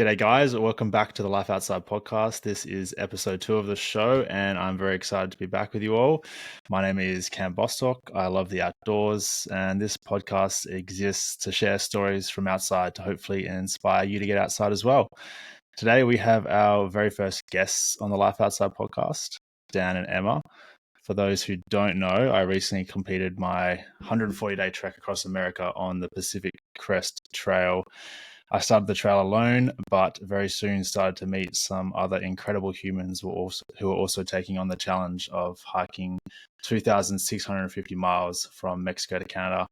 G'day, guys. Welcome back to the Life Outside podcast. This is episode 2 of the show, and I'm very excited to be back with you all. My name is Cam Bostock. I love the outdoors, and this podcast exists to share stories from outside to hopefully inspire you to get outside as well. Today, we have our very first guests on the Life Outside podcast, Dan and Emma. For those who don't know, I recently completed my 140-day trek across America on the Pacific Crest Trail. I started the trail alone, but very soon started to meet some other incredible humans who are also taking on the challenge of hiking 2,650 miles from Mexico to Canada.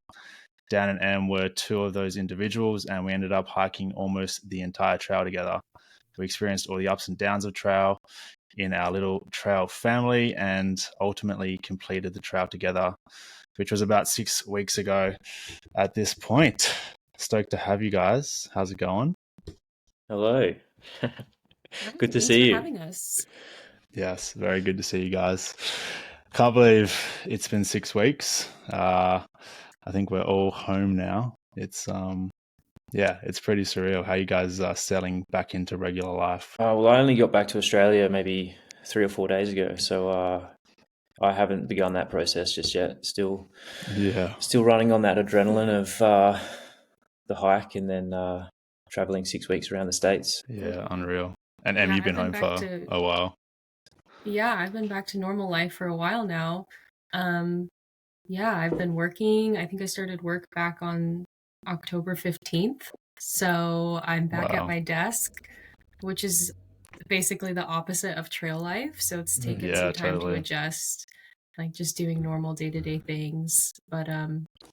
Dan and Em were two of those individuals, and we ended up hiking almost the entire trail together. We experienced all the ups and downs of trail in our little trail family and ultimately completed the trail together, which was about 6 weeks ago at this point. Stoked to have you guys. How's it going? Hello. Good to Thanks see for you. having us. Yes, very good to see you guys. Can't believe it's been 6 weeks. I think we're all home now. It's it's pretty surreal how you guys are settling back into regular life. Well, I only got back to Australia maybe 3 or 4 days ago, so I haven't begun that process just yet. Still running on that adrenaline of the hike and then traveling 6 weeks around the States. Yeah, unreal. And Em, Yeah, you've been home for a while. Yeah, I've been back to normal life for a while now. I've been working. I think I started work back on October 15th. So I'm back at my desk, which is basically the opposite of trail life. So it's taken some time to adjust, like just doing normal day-to-day things. But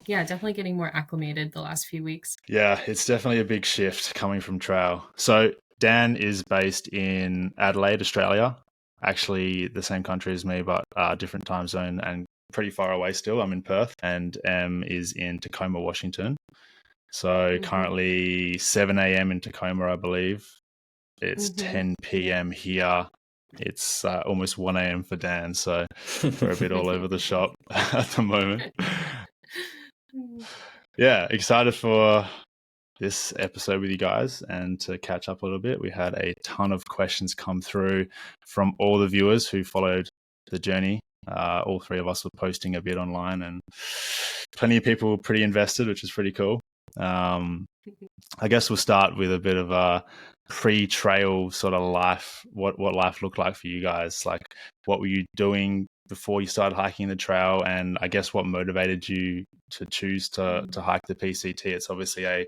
definitely getting more acclimated the last few weeks. Yeah, it's definitely a big shift coming from trail. So Dan is based in Adelaide, Australia. Actually the same country as me, but different time zone and pretty far away still. I'm in Perth, and Em is in Tacoma, Washington. So currently 7 a.m. in Tacoma, I believe. It's 10 p.m. here. It's almost 1 a.m. for Dan, so we're a bit all over the shop at the moment. Yeah, excited for this episode with you guys and to catch up a little bit. We had a ton of questions come through from all the viewers who followed the journey. All three of us were posting a bit online, and plenty of people were pretty invested, which is pretty cool. I guess we'll start with a bit of a pre-trail sort of life. What life looked like for you guys? Like, what were you doing before you started hiking the trail? And I guess what motivated you to choose to hike the PCT? It's obviously a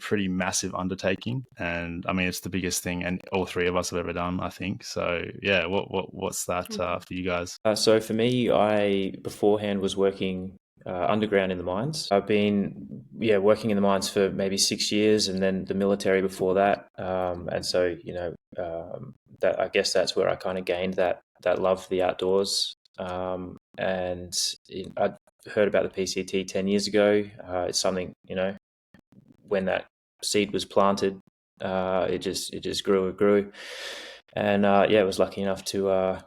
pretty massive undertaking, and I mean it's the biggest thing, and all three of us have ever done, I think. So yeah, what's that for you guys? So for me, I beforehand was working underground in the mines. I've been working in the mines for maybe 6 years, and then the military before that. And so that I guess that's where I kind of gained that love for the outdoors. And I'd heard about the PCT 10 years ago. It's something, when that seed was planted, it just grew. And I was lucky enough to,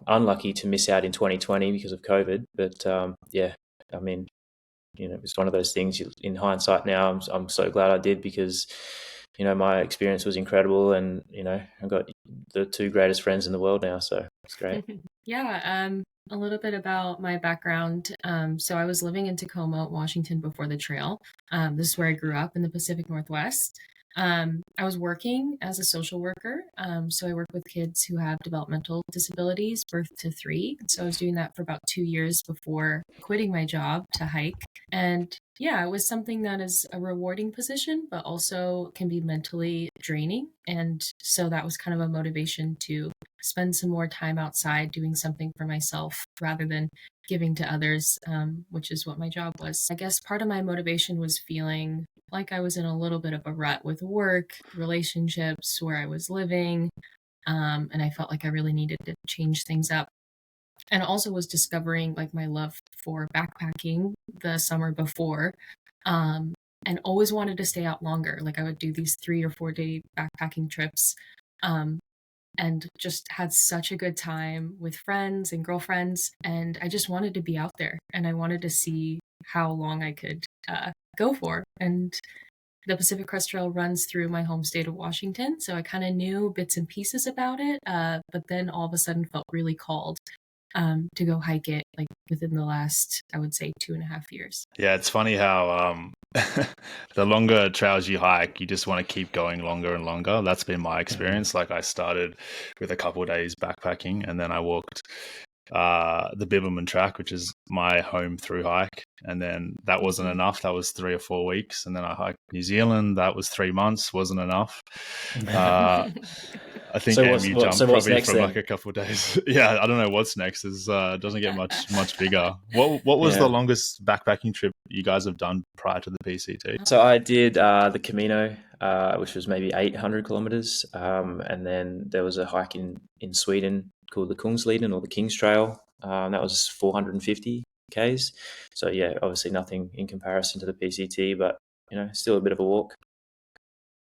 unlucky to miss out in 2020 because of COVID. But I mean, it's one of those things. In hindsight now, I'm so glad I did, because my experience was incredible, and I've got the two greatest friends in the world now, so it's great. A little bit about my background. So I was living in Tacoma, Washington before the trail. This is where I grew up in the Pacific Northwest. I was working as a social worker. So I work with kids who have developmental disabilities, birth to 3. So I was doing that for about 2 years before quitting my job to hike. And it was something that is a rewarding position, but also can be mentally draining. And so that was kind of a motivation to spend some more time outside doing something for myself rather than giving to others, which is what my job was. I guess part of my motivation was feeling like I was in a little bit of a rut with work, relationships, where I was living, and I felt like I really needed to change things up. And also was discovering like my love for backpacking the summer before, and always wanted to stay out longer. Like I would do these 3 or 4 day backpacking trips, and just had such a good time with friends and girlfriends. And I just wanted to be out there, and I wanted to see how long I could go for. And the Pacific Crest Trail runs through my home state of Washington, so I kind of knew bits and pieces about it, but then all of a sudden felt really called to go hike it, like within the last, I would say, 2.5 years. Yeah, it's funny how the longer trails you hike, you just want to keep going longer and longer. That's been my experience. Like I started with a couple of days backpacking, and then I walked the Bibbulmun track, which is my home through hike, and then that wasn't enough. That was 3 or 4 weeks, and then I hiked New Zealand. That was 3 months, wasn't enough. I think So you jumped what's probably next from then? like a couple of days. Yeah, I don't know what's next. It doesn't get much bigger. What was the longest backpacking trip you guys have done prior to the PCT? So I did the Camino, which was maybe 800 kilometers, and then there was a hike in Sweden called the Kungsleden or the King's Trail. That was 450 k's. So yeah, obviously nothing in comparison to the PCT, but still a bit of a walk.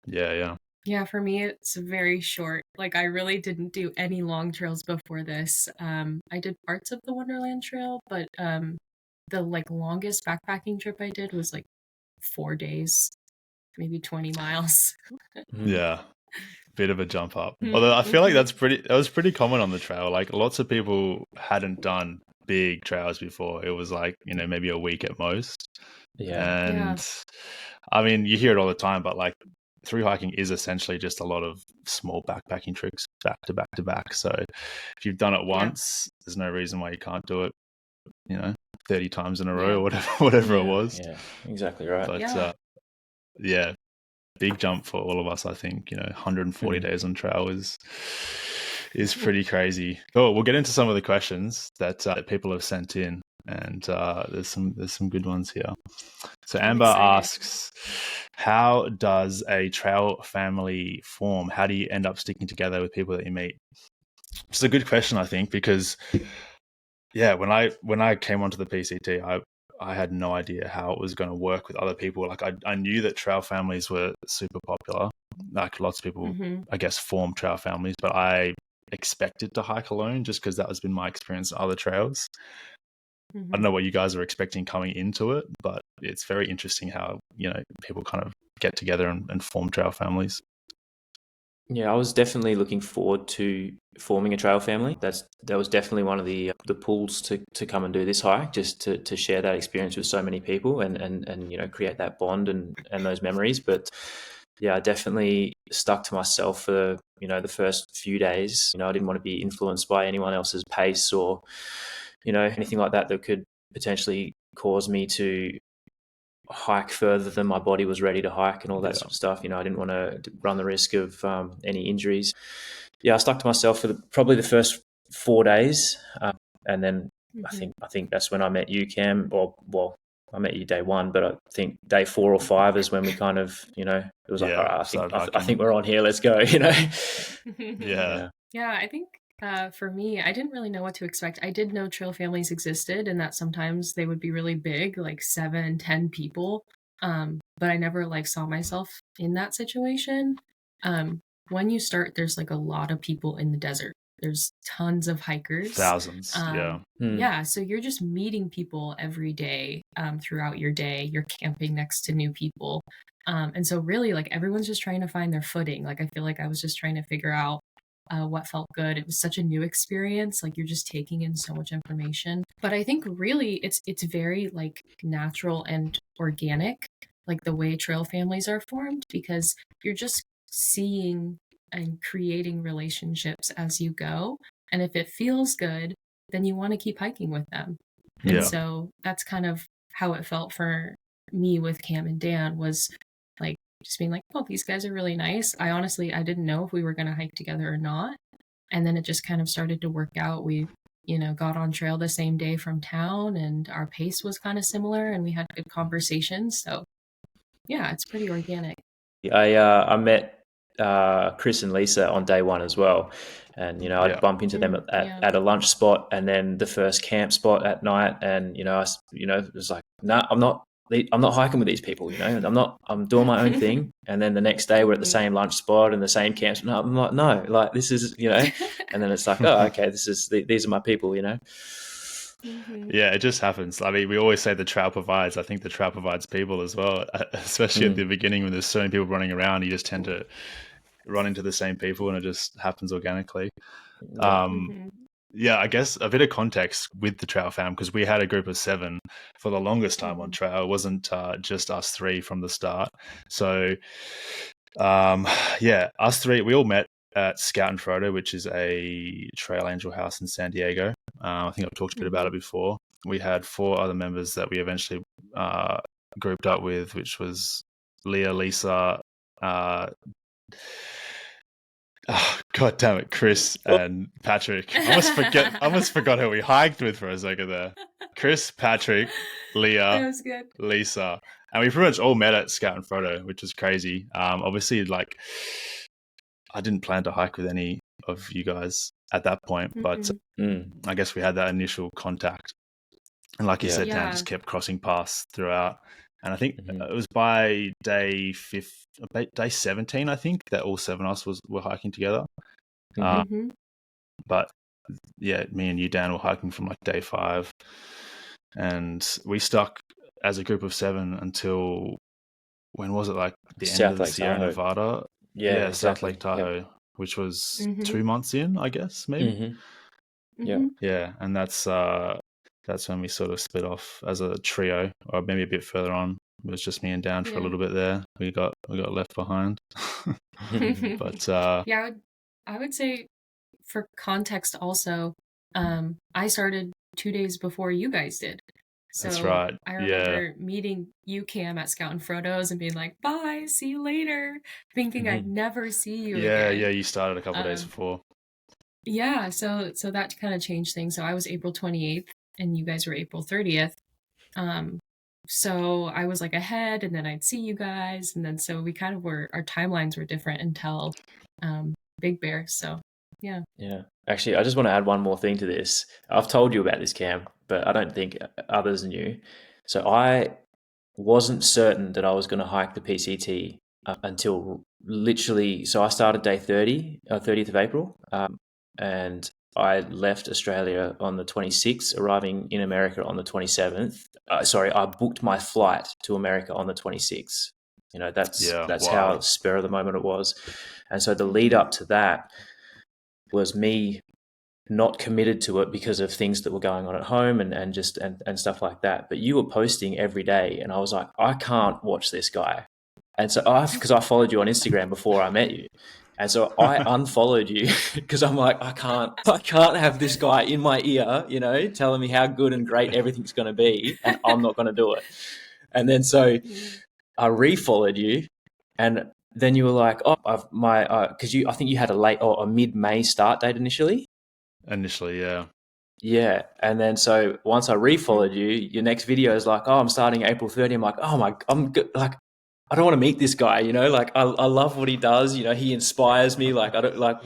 Yeah. Yeah, for me, it's very short. Like, I really didn't do any long trails before this. I did parts of the Wonderland Trail, but the longest backpacking trip I did was 4 days, maybe 20 miles. Yeah, bit of a jump up. Although I feel like that was pretty common on the trail. Like lots of people hadn't done big trails before. It was like, maybe a week at most. Yeah. And I mean, you hear it all the time, but like through hiking is essentially just a lot of small backpacking trips back to back to back. So if you've done it once, there's no reason why you can't do it, 30 times in a row or whatever it was. Yeah, exactly right. But big jump for all of us. I think 140 days on trail is pretty crazy. Oh, we'll get into some of the questions that people have sent in, and there's some good ones here. So Amber asks, how does a trail family form? How do you end up sticking together with people that you meet? It's a good question, I think, because when I came onto the PCT, I had no idea how it was going to work with other people. Like I knew that trail families were super popular. Like lots of people, I guess, form trail families, but I expected to hike alone just because that has been my experience on other trails. I don't know what you guys are expecting coming into it, but it's very interesting how, people kind of get together and form trail families. Yeah, I was definitely looking forward to forming a trail family. That was definitely one of the pulls to come and do this hike, just to share that experience with so many people and create that bond and those memories. But yeah, I definitely stuck to myself for the first few days. I didn't want to be influenced by anyone else's pace or anything like that could potentially cause me to hike further than my body was ready to hike and all that sort of stuff. I didn't want to run the risk of any injuries. Yeah, I stuck to myself for probably the first 4 days, and then I think that's when I met you, Cam. Well, I met you day 1, but I think day 4 or 5 is when we kind of, it was like, all right, I think we're on here. Let's go. Yeah. Yeah, I think for me, I didn't really know what to expect. I did know trail families existed and that sometimes they would be really big, like 7, 10 people. But I never saw myself in that situation. When you start, there's a lot of people in the desert. There's tons of hikers. Thousands. Yeah. So you're just meeting people every day throughout your day. You're camping next to new people. And so really everyone's just trying to find their footing. I feel like I was just trying to figure out what felt good. It was such a new experience. You're just taking in so much information. But I think really it's very natural and organic, the way trail families are formed, because you're just seeing and creating relationships as you go. And if it feels good, then you want to keep hiking with them. And so that's kind of how it felt for me with Cam and Dan, was just being oh, these guys are really nice. I didn't know if we were going to hike together or not. And then it just kind of started to work out. We, got on trail the same day from town, and our pace was kind of similar, and we had good conversations. So yeah, it's pretty organic. I met Chris and Lisa on day 1 as well. And, I'd bump into them at a lunch spot, and then the first camp spot at night. And, it was like, no, I'm not hiking with these people, I'm doing my own thing. And then the next day we're at the same lunch spot and the same camp. No, I'm like, no, this is, and then it's like, oh, okay, these are my people, Yeah, it just happens. I mean, we always say the trail provides. I think the trail provides people as well, especially at the beginning when there's so many people running around. You just tend to run into the same people, and it just happens organically. Yeah, I guess a bit of context with the trail fam, because we had a group of 7 for the longest time on trail. It wasn't just us 3 from the start. So, yeah, us 3, we all met at Scout and Frodo, which is a trail angel house in San Diego. I think I've talked a bit about it before. We had 4 other members that we eventually grouped up with, which was Leah, Lisa, oh, God damn it, Chris and Patrick. I almost forgot who we hiked with for a second there. Chris, Patrick, Leah, Lisa. And we pretty much all met at Scout and Frodo, which was crazy. Obviously, like, I didn't plan to hike with any of you guys at that point, but I guess we had that initial contact. And like you said, Dan, just kept crossing paths throughout. And I think it was by day 17, I think, that all 7 of us were hiking together. But yeah, me and you, Dan, were hiking from like day 5. And we stuck as a group of 7 until, when was it, like the end of the Sierra Nevada? Yeah, South Lake Tahoe, which was 2 months in, I guess, maybe. Yeah, and that's when we sort of split off as a trio, or maybe a bit further on. It was just me and Dan for a little bit there. We got left behind. But yeah, I would say, for context also, I started 2 days before you guys did. So that's right. I remember meeting you, Cam, at Scout and Frodo's and being like, bye, see you later, thinking I'd never see you again. Yeah, you started a couple of days before. Yeah, so that kind of changed things. So I was April 28th and you guys were April 30th. So I was like ahead, and then I'd see you guys, and then so we kind of our timelines were different until Big Bear. So yeah. Actually, I just want to add one more thing to this. I've told you about this, Cam, but I don't think others knew. So I wasn't certain that I was going to hike the PCT until literally. So I started day 30th of April, and I left Australia on the 26th, arriving in America on the 27th. I booked my flight to America on the 26th. You know, that's how spur of the moment it was. And so the lead up to that was me not committed to it because of things that were going on at home and stuff like that. But you were posting every day, and I was like, I can't watch this guy. And so because I followed you on Instagram before I met you. And so I unfollowed you because I'm like, I can't have this guy in my ear, you know, telling me how good and great everything's going to be, and I'm not going to do it. And then so I refollowed you, and then you were like, oh, because I think you had a mid-May start date initially. Yeah. And then so once I refollowed you, your next video is like, oh, I'm starting April 30. I'm like, oh I'm good. Like, I don't want to meet this guy, you know, like I love what he does. You know, he inspires me. Like, I don't like,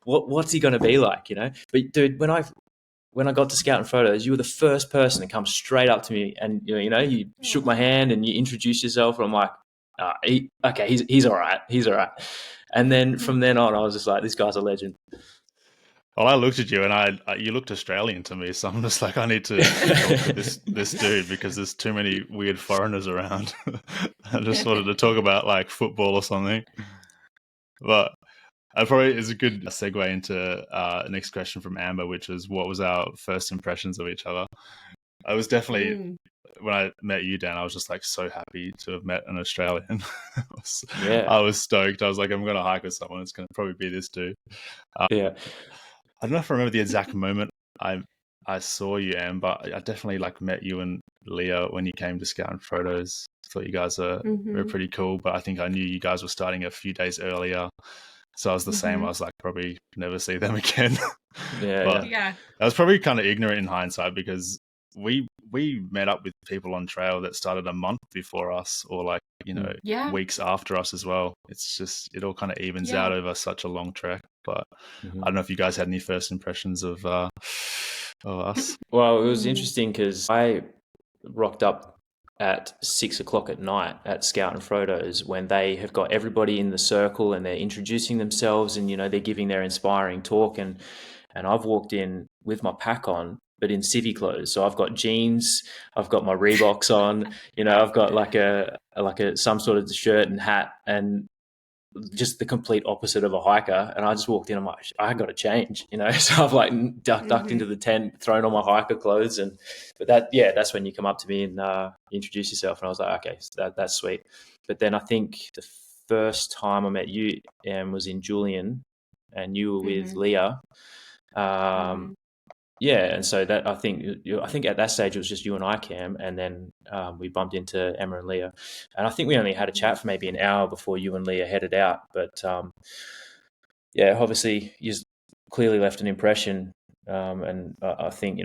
what's he going to be like, you know? But dude, when I got to Scout and Photos, you were the first person to come straight up to me, and you shook my hand and you introduced yourself, and I'm like, he's all right. He's all right. And then from then on, I was just like, this guy's a legend. Well, I looked at you and you looked Australian to me, so I'm just like, I need to talk to this dude because there's too many weird foreigners around. I just wanted to talk about like football or something. But it probably is a good segue into the next question from Amber, which is, what was our first impressions of each other? I was definitely, when I met you, Dan, I was just like so happy to have met an Australian. I was stoked. I was like, I'm going to hike with someone. It's going to probably be this dude. I don't know if I remember the exact moment I saw you, Am, but I definitely like met you and Leah when you came to Scout and Photos. I thought you guys were pretty cool, but I think I knew you guys were starting a few days earlier. So I was the same. I was like, probably never see them again. I was probably kind of ignorant in hindsight because we met up with people on trail that started a month before us, or like, weeks after us as well. It's just, it all kind of evens out over such a long trek. But I don't know if you guys had any first impressions of us. Well, it was interesting because I rocked up at 6 o'clock at night at Scout and Frodo's when they have got everybody in the circle and they're introducing themselves and, they're giving their inspiring talk. And I've walked in with my pack on, but in city clothes. So I've got jeans, I've got my Reeboks on, I've got like a some sort of shirt and hat, and just the complete opposite of a hiker. And I just walked in, I'm like, I got to change, So I've like ducked into the tent, thrown on my hiker clothes, but that's when you come up to me and you introduce yourself, and I was like, okay, so that's sweet. But then I think the first time I met you was in Julian, and you were with Leah. Yeah, and so that I think at that stage it was just you and I, Cam, and then we bumped into Emma and Leah, and I think we only had a chat for maybe an hour before you and Leah headed out. But obviously you clearly left an impression, and I think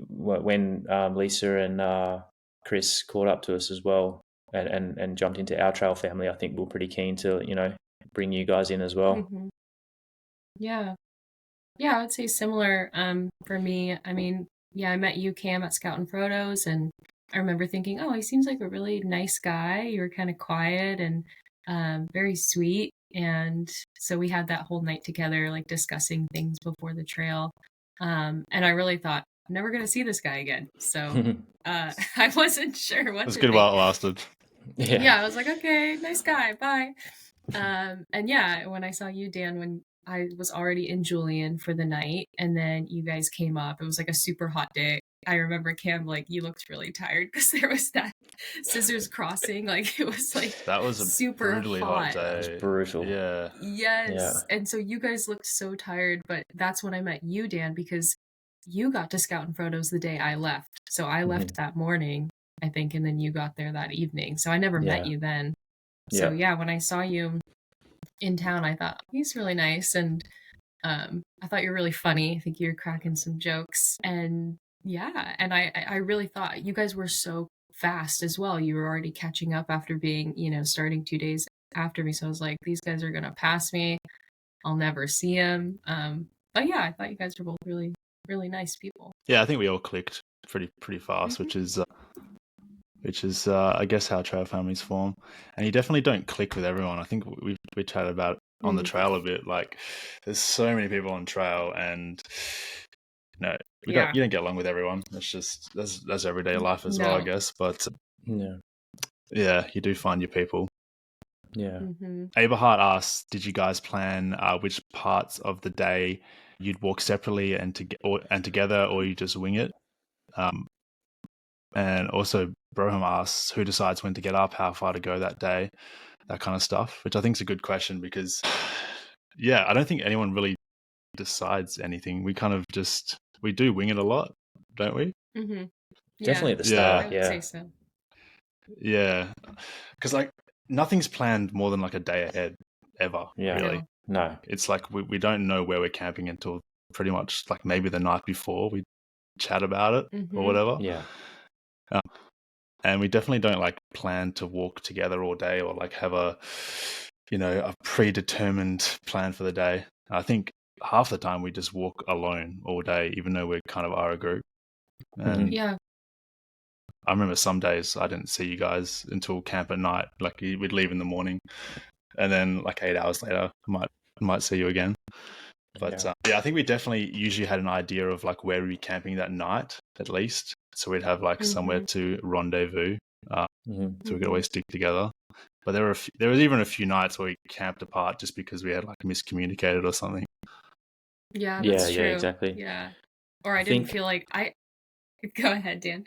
when Lisa and Chris caught up to us as well, and jumped into our trail family, I think we're pretty keen to bring you guys in as well. Yeah. Yeah, I would say similar for me. I mean, I met you, Cam, at Scout and Photos, and I remember thinking, oh, he seems like a really nice guy. You were kind of quiet and very sweet. And so we had that whole night together, like discussing things before the trail. And I really thought, I'm never going to see this guy again. So I wasn't sure what That's to good think. while it lasted. Yeah, I was like, okay, nice guy, bye. And when I saw you, Dan, when I was already in Julian for the night, and then you guys came up. It was like a super hot day. I remember Cam, like, you looked really tired because there was that scissors crossing. Like, it was like that was a super brutally hot day. That was brutal. Yeah. Yes. Yeah. And so you guys looked so tired, but that's when I met you, Dan, because you got to Scout and Photos the day I left. So I left that morning, I think, and then you got there that evening. So I never met you then. So when I saw you in town, I thought, he's really nice, and I thought you were really funny. I think you were cracking some jokes, and and I really thought you guys were so fast as well. You were already catching up after being, starting 2 days after me. So I was like, these guys are gonna pass me. I'll never see them. But I thought you guys were both really, really nice people. Yeah, I think we all clicked pretty fast, which is I guess how trail families form. And you definitely don't click with everyone. I think we chatted about it on the trail a bit. Like, there's so many people on trail, and you don't get along with everyone. It's just that's everyday life as well, I guess. But you do find your people. Yeah. Aberhart asks, did you guys plan which parts of the day you'd walk separately and together, or you just wing it? And also Broham asks, who decides when to get up, how far to go that day, that kind of stuff, which I think is a good question because, I don't think anyone really decides anything. We kind of we do wing it a lot, don't we? Mm-hmm. Definitely at the start, I would say so. Yeah, because like nothing's planned more than like a day ahead ever, really. No. It's like we don't know where we're camping until pretty much like maybe the night before we chat about it or whatever. Yeah. And we definitely don't like plan to walk together all day or like have a predetermined plan for the day. I think half the time we just walk alone all day, even though we kind of are a group. And I remember some days I didn't see you guys until camp at night. Like we'd leave in the morning, and then like 8 hours later, I might see you again. But I think we definitely usually had an idea of like where we'd be camping that night at least. So we'd have like somewhere to rendezvous, so we could always stick together. But there was even a few nights where we camped apart just because we had like miscommunicated or something. Yeah, that's true. Yeah, exactly. Yeah, or I didn't feel like I. Go ahead, Dan.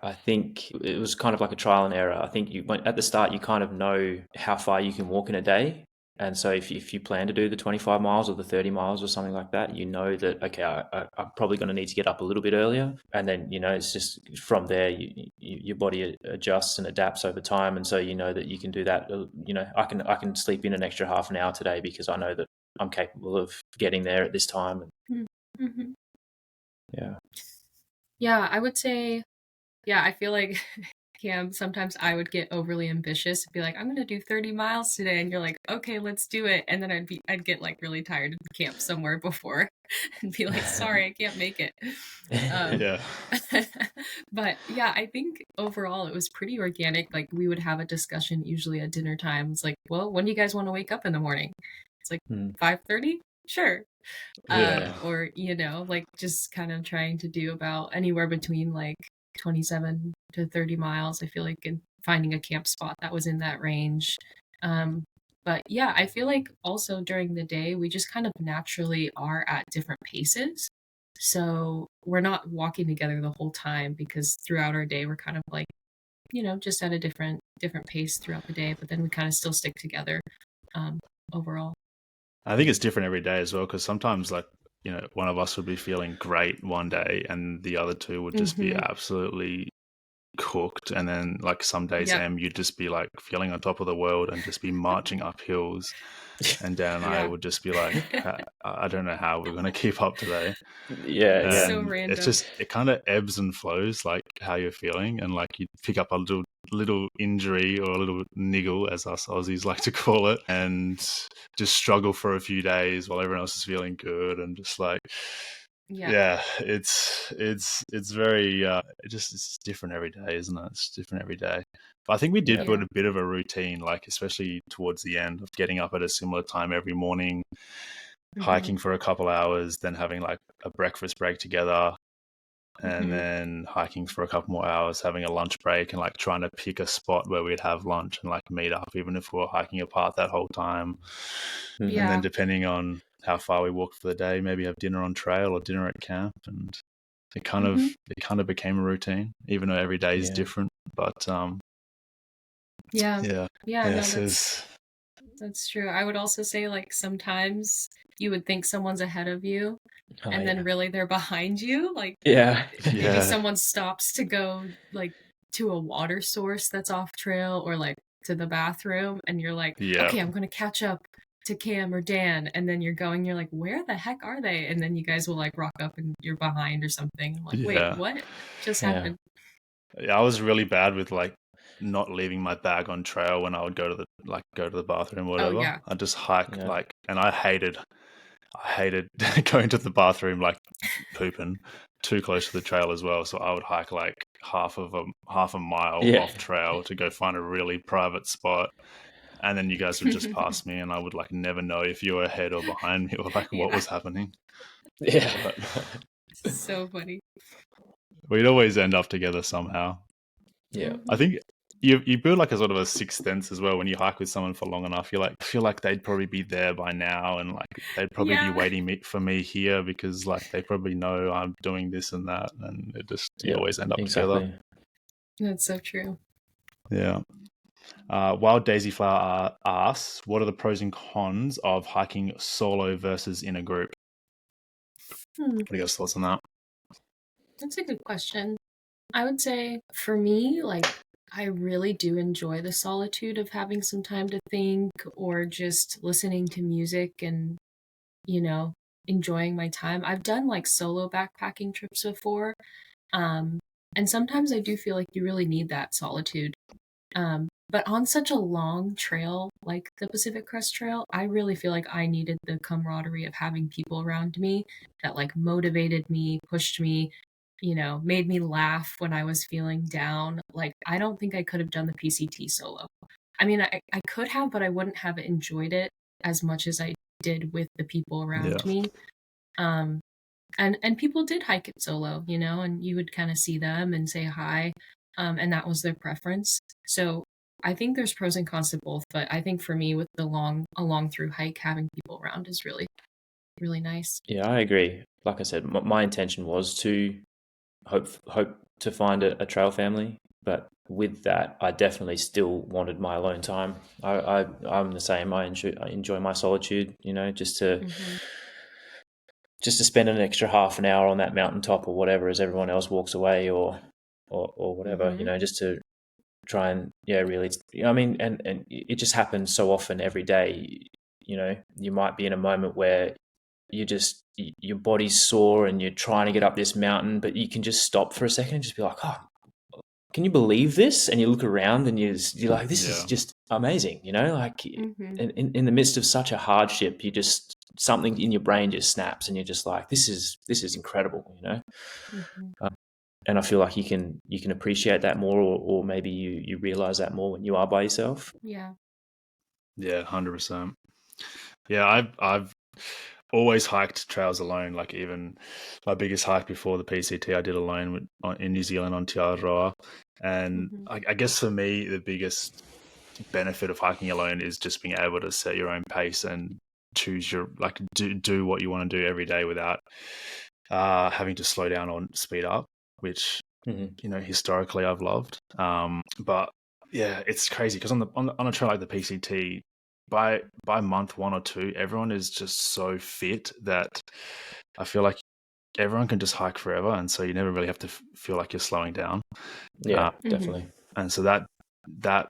I think it was kind of like a trial and error. I think at the start you kind of know how far you can walk in a day. And so if you plan to do the 25 miles or the 30 miles or something like that, you know that, okay, I'm probably going to need to get up a little bit earlier. And then, it's just from there, your body adjusts and adapts over time. And so you know that you can do that. I can sleep in an extra half an hour today because I know that I'm capable of getting there at this time. Mm-hmm. Yeah, I would say, I feel like, Cam, sometimes I would get overly ambitious and be like, I'm going to do 30 miles today. And you're like, okay, let's do it. And then I'd get like really tired and camp somewhere before and be like, sorry, I can't make it. But I think overall it was pretty organic. Like we would have a discussion usually at dinner time. It's like, well, when do you guys want to wake up in the morning? It's like 5:30. sure. Yeah. Or, like just kind of trying to do about anywhere between like 27 to 30 miles, I feel like, and finding a camp spot that was in that range. But yeah, I feel like also during the day, we just kind of naturally are at different paces. So we're not walking together the whole time because throughout our day, we're kind of like, just at a different pace throughout the day, but then we kind of still stick together um, overall. I think it's different every day as well, because sometimes, like, one of us would be feeling great one day and the other two would just be Mm-hmm. absolutely cooked. And then, like, some days, Yep. you'd just be like feeling on top of the world and just be marching up hills. And Dan and I Yeah. would just be like, I don't know how we're going to keep up today. Yeah, It's yeah. so And it's random. just, it kind of ebbs and flows, like how you're feeling. And like you pick up a little injury or a little niggle, as us Aussies like to call it, and just struggle for a few days while everyone else is feeling good. And just like, Yeah. yeah, it's very it's different every day, isn't it? It's different every day. But I think we did Yeah. put a bit of a routine, like especially towards the end, of getting up at a similar time every morning, hiking for a couple hours, then having like a breakfast break together, and then hiking for a couple more hours, having a lunch break, and like trying to pick a spot where we'd have lunch and like meet up, even if we were hiking apart that whole time. And then Yeah. depending on how far we walked for the day, maybe have dinner on trail or dinner at camp. And it kind of became a routine, even though every day is Yeah. different. But Yeah. yeah, Yeah, no, yes, that's true. I would also say like sometimes you would think someone's ahead of you Oh, and then really they're behind you. Like yeah. maybe yeah, someone stops to go like to a water source that's off trail or like to the bathroom and you're like, yeah, okay, I'm gonna catch up to Cam or Dan, and then you're like, where the heck are they? And then you guys will like rock up and you're behind or something. I'm like, wait, yeah. what just Yeah. happened? I was really bad with like not leaving my bag on trail when I would go to the bathroom or Oh whatever. yeah. I'd just hike Yeah. like, and I hated going to the bathroom, like pooping too close to the trail as well. So I would hike like half a mile Yeah. off trail to go find a really private spot. And then you guys would just pass me and I would like never know if you were ahead or behind me or like what Yeah. was happening. Yeah. But So funny. we'd always end up together somehow. Yeah. I think you build like a sort of a sixth sense as well when you hike with someone for long enough. You like feel like they'd probably be there by now, and like they'd probably be Yeah. waiting for me here because like they probably know I'm doing this and that, and you Yeah. always end up together. Exactly. That's so true. Yeah. Wild Daisy Flower asks, what are the pros and cons of hiking solo versus in a group? What are your thoughts on that? That's a good question. I would say for me, like, I really do enjoy the solitude of having some time to think or just listening to music and, you know, enjoying my time. I've done like solo backpacking trips before. Um, and sometimes I do feel like you really need that solitude. But on such a long trail like the Pacific Crest Trail, I really feel like I needed the camaraderie of having people around me that like motivated me, pushed me, made me laugh when I was feeling down. Like, I don't think I could have done the PCT solo. I mean, I could have, but I wouldn't have enjoyed it as much as I did with the people around Yeah. me. Um, and people did hike it solo, and you would kind of see them and say hi, and that was their preference. So I think there's pros and cons to both, but I think for me, with a long through hike, having people around is really, really nice. Yeah, I agree. Like I said, my intention was to hope to find a trail family, but with that, I definitely still wanted my alone time. I'm the same. I enjoy my solitude. Mm-hmm. Just to spend an extra half an hour on that mountaintop or whatever as everyone else walks away or whatever. Mm-hmm. Just to try and really. I mean, and it just happens so often every day. You might be in a moment where your body's sore and you're trying to get up this mountain, but you can just stop for a second and just be like, oh, can you believe this? And you look around and you're like, this is just amazing, like Mm-hmm. in the midst of such a hardship, something in your brain just snaps and you're just like, this is incredible, Mm-hmm. and I feel like you can appreciate that more, or maybe you realize that more when you are by yourself. Yeah. Yeah, 100%. Yeah, always hiked trails alone. Like even my biggest hike before the PCT, I did alone in New Zealand on Te Aroa. And I guess for me, the biggest benefit of hiking alone is just being able to set your own pace and choose your do what you want to do every day without having to slow down or speed up, which historically I've loved. But yeah, it's crazy because on a trail like the PCT, by month 1 or 2, everyone is just so fit that I feel like everyone can just hike forever, and so you never really have to feel like you're slowing down. Yeah, definitely. And so that that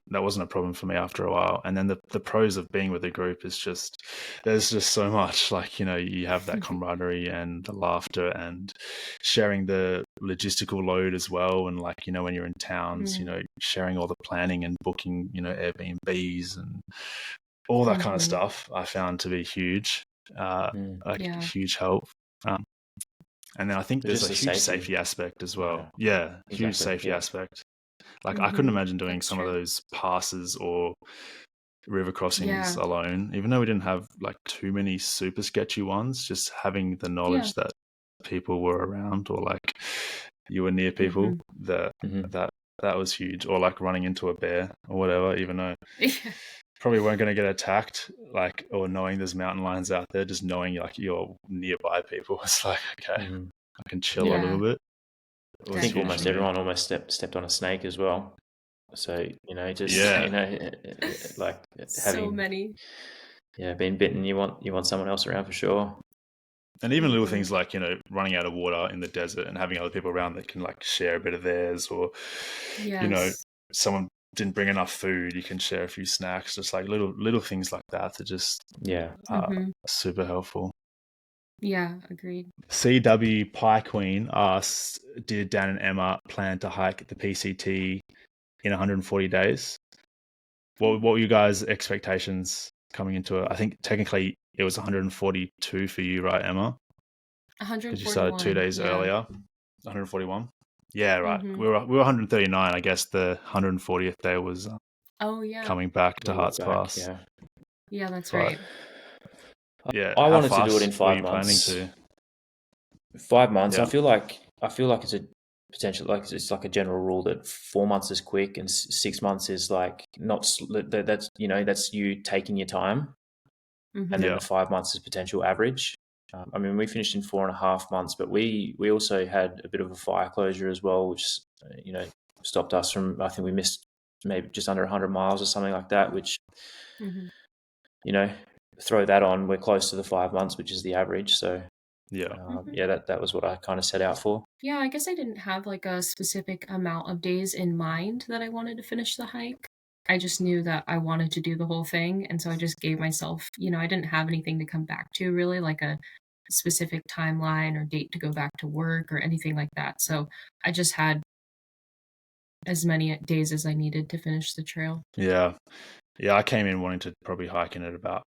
wasn't a problem for me after a while. And then the pros of being with a group is just there's just so much, like, you have that camaraderie and the laughter and sharing the logistical load as well. And like, when you're in towns, sharing all the planning and booking, Airbnbs and all that kind of stuff, I found to be huge, huge help. And then I think there's a huge safety aspect as well. Yeah, huge safety aspect. Like I couldn't imagine doing some of those passes or river crossings alone, even though we didn't have like too many super sketchy ones. Just having the knowledge that people were around, or like you were near people, that was huge. Or like running into a bear or whatever, even though probably weren't going to get attacked, like, or knowing there's mountain lions out there, just knowing like you're nearby people, it's like, okay, I can chill a little bit. I think almost everyone almost stepped on a snake as well. So, like having so many. Yeah, being bitten, you want someone else around for sure. And even little things like, running out of water in the desert and having other people around that can like share a bit of theirs, or, someone didn't bring enough food, you can share a few snacks, just like little things like that just super helpful. Yeah, agreed. CW Pie Queen asked, did Dan and Emma plan to hike the PCT in 140 days? What were you guys' expectations coming into it? I think technically it was 142 for you, right, Emma? 141. Because you started 2 days earlier. 141. Yeah, right. We were 139. I guess the 140th day was coming back to Hearts Pass. Yeah, that's right. Yeah, I wanted to do it in 5 months. 5 months. Yeah. I feel like it's a potential, like it's like a general rule that 4 months is quick and 6 months is like not. That's that's you taking your time, and then the 5 months is potential average. I mean, we finished in 4.5 months, but we also had a bit of a fire closure as well, which stopped us from. I think we missed maybe just under 100 miles or something like that. Which throw that on, we're close to the 5 months, which is the average. So that was what I kind of set out for. Yeah, I guess I didn't have like a specific amount of days in mind that I wanted to finish the hike. I just knew that I wanted to do the whole thing, and so I just gave myself, I didn't have anything to come back to really, like a specific timeline or date to go back to work or anything like that. So I just had as many days as I needed to finish the trail. Yeah. I came in wanting to probably hike in at about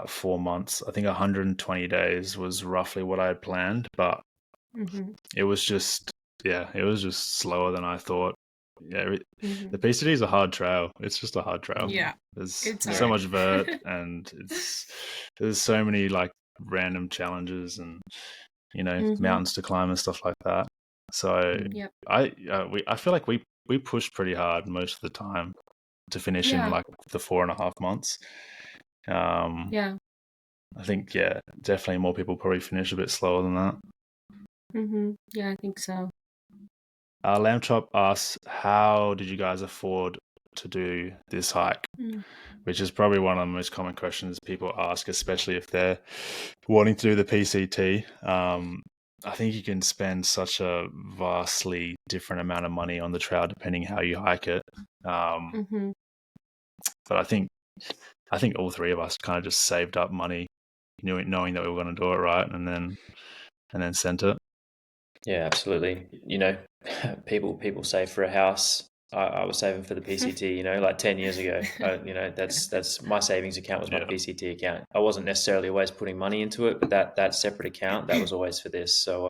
4 months. I think 120 days was roughly what I had planned, but it was just slower than I thought. Yeah, the PCT is a hard trail. It's just a hard trail. Yeah, there's so much vert, and there's so many like random challenges and mountains to climb and stuff like that. So I feel like we pushed pretty hard most of the time to finish in like the 4.5 months. I think definitely more people probably finish a bit slower than that. Yeah, I think so. Lamb Chop asks, how did you guys afford to do this hike? Which is probably one of the most common questions people ask, especially if they're wanting to do the PCT. I think you can spend such a vastly different amount of money on the trail depending how you hike it. But I think all three of us kind of just saved up money, knowing that we were going to do it right, and then sent it. Yeah, absolutely. People save for a house. I was saving for the PCT, like 10 years ago. That's my savings account was my PCT account. I wasn't necessarily always putting money into it, but that separate account, that was always for this. So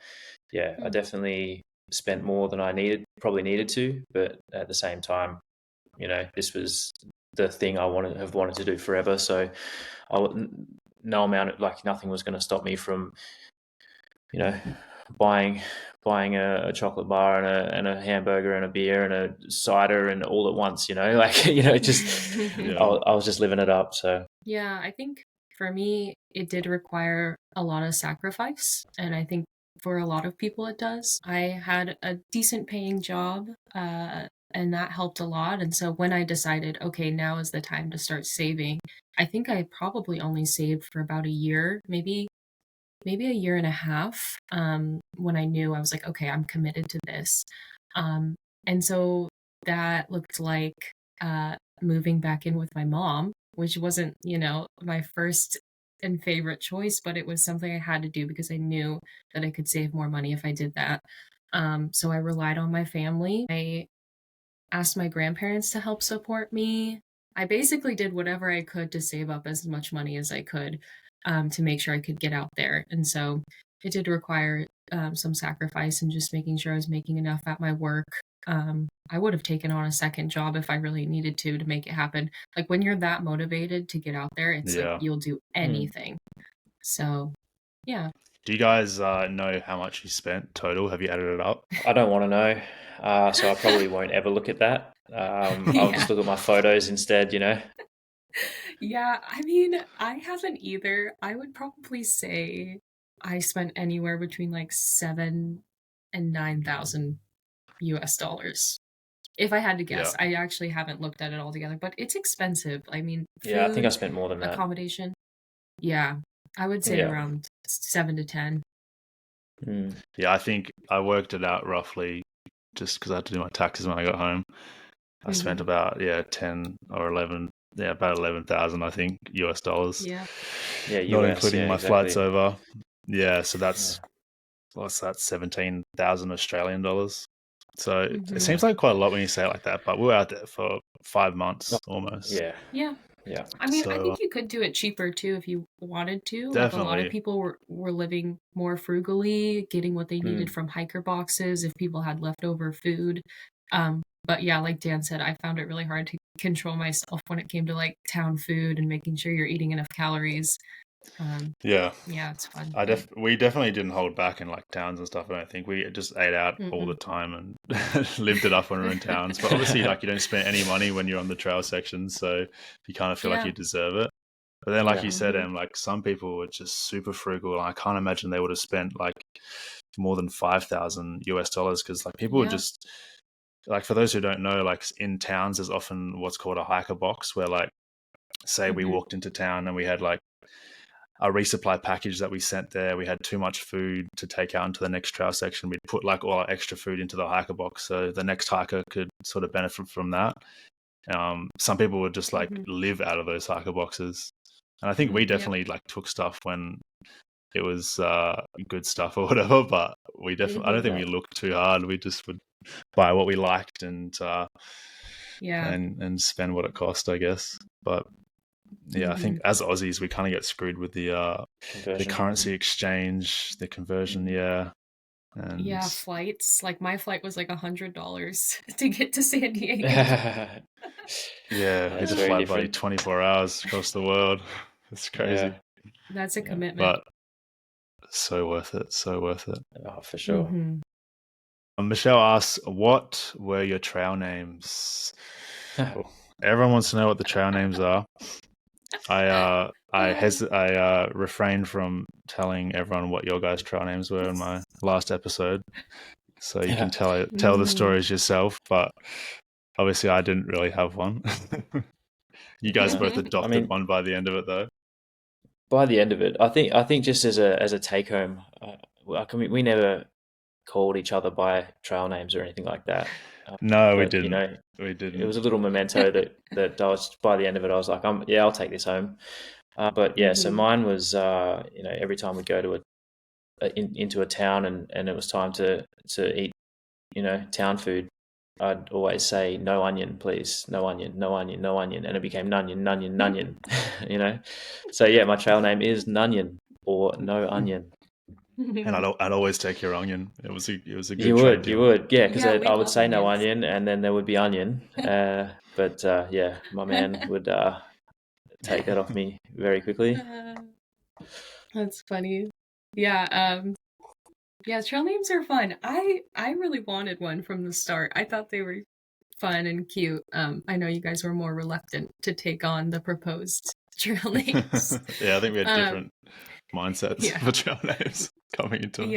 I definitely spent more than I probably needed to, but at the same time, this was the thing I have wanted to do forever. So no amount of, like, nothing was going to stop me from, you know, buying a chocolate bar and a hamburger and a beer and a cider and all at once, like, just Yeah. I was just living it up. So Yeah, I think for me, it did require a lot of sacrifice. And I think for a lot of people, it does. I had a decent paying job, and that helped a lot. And so when I decided, okay, now is the time to start saving, I think I probably only saved for about a year, maybe a year and a half, when I knew I was like, okay, I'm committed to this. And so that looked like moving back in with my mom, which wasn't, my first and favorite choice, but it was something I had to do because I knew that I could save more money if I did that. So I relied on my family. I asked my grandparents to help support me. I basically did whatever I could to save up as much money as I could, to make sure I could get out there. And so it did require some sacrifice and just making sure I was making enough at my work. I would have taken on a second job if I really needed to make it happen. Like when you're that motivated to get out there, it's like Yeah. you'll do anything. So, yeah. Do you guys know how much you spent total? Have you added it up? I don't want to know, so I probably won't ever look at that. I'll just look at my photos instead. Yeah, I mean, I haven't either. I would probably say I spent anywhere between like 7 and 9,000 US dollars. If I had to guess, Yeah. I actually haven't looked at it all together, but it's expensive. I mean, Yeah, I think I food, spent more than that. accommodation. Yeah, I would say Yeah. around 7 to 10. Yeah, I think I worked it out roughly just because I had to do my taxes when I got home. I spent about 10 or 11, about 11,000, I think, US dollars. Yeah. Yeah, not US, including yeah, my exactly. flights over. Yeah, so that's what's that, 17,000 Australian dollars. So it seems like quite a lot when you say it like that, but we were out there for 5 months almost. Yeah. Yeah. Yeah. I mean, I So, think you could do it cheaper too if you wanted to. Like a lot of definitely. people were living more frugally, getting what they needed from hiker boxes if people had leftover food. But yeah, like Dan said, I found it really hard to control myself when it came to like town food and making sure you're eating enough calories. Yeah. Yeah, it's fun. We definitely didn't hold back in like towns and stuff. I don't think we just ate out all the time and lived it up when we were in towns. But obviously, like, you don't spend any money when you're on the trail section, so you kind of feel like you deserve it. But then, like you said, like some people were just super frugal, and I can't imagine they would have spent like more than 5,000 US dollars because like people would just, like, for those who don't know, like in towns, there's often what's called a hiker box where, like, say we walked into town and we had like a resupply package that we sent there. We had too much food to take out into the next trail section. We'd put like all our extra food into the hiker box so the next hiker could sort of benefit from that. Some people would just like live out of those hiker boxes. And I think we definitely like took stuff when it was good stuff or whatever, but we definitely, I don't think we looked too hard. We just would buy what we liked and spend what it cost, I guess. But yeah, I think as Aussies, we kind of get screwed with the currency exchange, the conversion. And flights. Like my flight was like $100 to get to San Diego. We had to fly by 24 hours across the world. It's crazy. That's a commitment. But so worth it. So worth it. Oh, for sure. Michelle asks, what were your trail names? Everyone wants to know what the trail names are. I refrained from telling everyone what your guys' trail names were in my last episode, so you can tell the stories yourself. But obviously, I didn't really have one. You guys both adopted one by the end of it, though. By the end of it, I think just as a take home, we never called each other by trail names or anything like that. No, we didn't. We didn't. It was a little memento that I was, by the end of it, I was like, I'll take this home. But yeah, so mine was, every time we go to into a town and it was time to eat, town food, I'd always say, no onion, please. No onion, no onion, no onion. And it became Nunyon, Nunyon, Nunyon, So yeah, my trail name is Nunyon or No Onion. And I'd always take your onion. It was a good You would, yeah, because I would say onions. no onion, and then there would be onion. But my man would take that off me very quickly. That's funny. Yeah, yeah, trail names are fun. I really wanted one from the start. I thought they were fun and cute. I know you guys were more reluctant to take on the proposed trail names. Yeah, I think we had Um, different mindsets yeah, for trail names coming into it.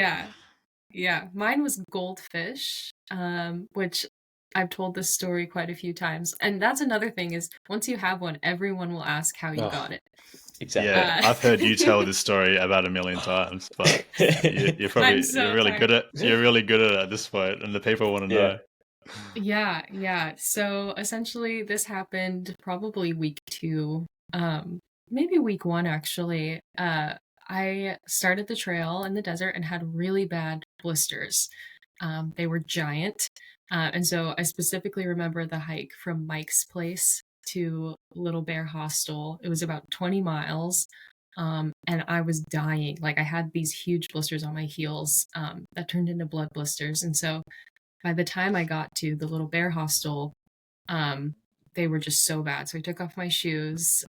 yeah. Mine was Goldfish, which I've told this story quite a few times. And that's another thing is once you have one, everyone will ask how you Oh, got it. exactly. Yeah, I've heard you tell this story about 1,000,000 times, but you're I'm probably so really tired. you're really good at it at this point, and the people want to know. Yeah. So essentially, this happened probably week 2, maybe week 1 actually. I started the trail in the desert and had really bad blisters. They were giant, and so I specifically remember the hike from Mike's place to Little Bear Hostel. It was about 20 miles. And I was dying. Like I had these huge blisters on my heels that turned into blood blisters. And so by the time I got to the Little Bear Hostel, um, they were just so bad. So I took off my shoes.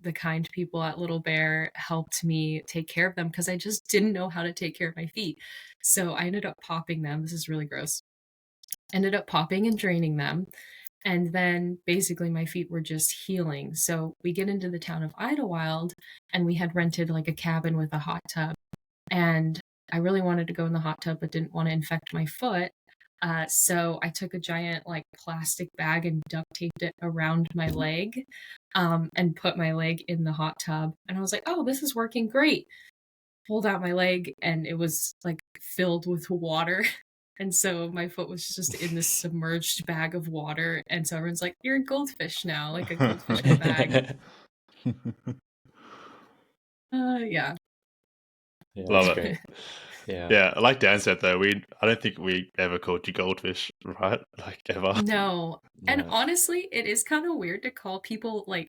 The kind people at Little Bear helped me take care of them because I just didn't know how to take care of my feet. So I ended up popping them. This is really gross. Ended up popping and draining them. And then basically my feet were just healing. So we get into the town of Idlewild and we had rented like a cabin with a hot tub. And I really wanted to go in the hot tub, but didn't want to infect my foot. So I took a giant like plastic bag and duct taped it around my leg, and put my leg in the hot tub. And I was like, oh, this is working great. Pulled out my leg and it was like filled with water. And so my foot was just in this submerged bag of water. And so everyone's like, you're a goldfish now, like a goldfish in a bag. Yeah. Yeah, Love that's it. great. Yeah. Yeah, like Dan said though, I don't think we ever called you Goldfish, right? Like ever. No. And No. honestly, it is kind of weird to call people like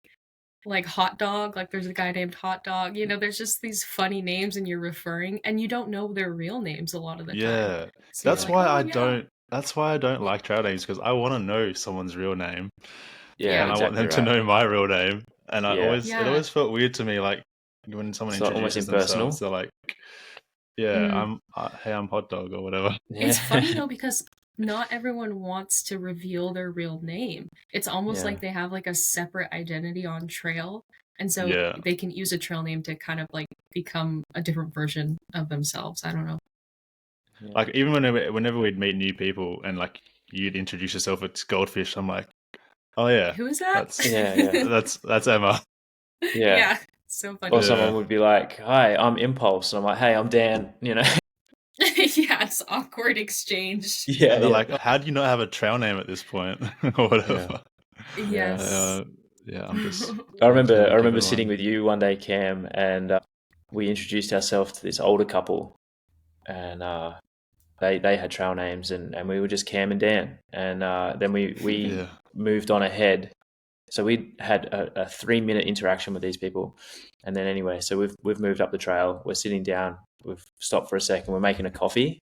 hot dog, like there's a guy named Hot Dog. You know, there's just these funny names and you're referring and you don't know their real names a lot of the time. Yeah, So you're like, "Oh, yeah." that's why I don't like trail names, because I want to know someone's real name Yeah, and I want exactly them to right. know my real name. And Yeah. it Yeah. always felt weird to me, like when someone It's like almost introduces themselves, impersonal. they're like, "Yeah, Mm. hey, I'm Hot Dog" or whatever. It's funny though because not everyone wants to reveal their real name. It's almost Yeah. like they have like a separate identity on trail. And so Yeah, they can use a trail name to kind of like become a different version of themselves. I don't know. Yeah. like even whenever we'd meet new people and like you'd introduce yourself as Goldfish, I'm like, "Oh yeah, Who is that? that's Emma." Yeah. Yeah. So funny. Or Yeah. someone would be like, "Hi, I'm Impulse," and I'm like, "Hey, I'm Dan." You know. Yeah, it's awkward exchange. Yeah. And they're Yeah. like, "How do you not have a trail name at this point?" or whatever. Yes. Yeah, I'm just I never remember given sitting one. with you one day, Cam, and we introduced ourselves to this older couple, and they had trail names, and we were just Cam and Dan, and then we Yeah. moved on ahead. So we had a 3-minute interaction with these people, and then anyway, so we've moved up the trail. We're sitting down. We've stopped for a second. We're making a coffee,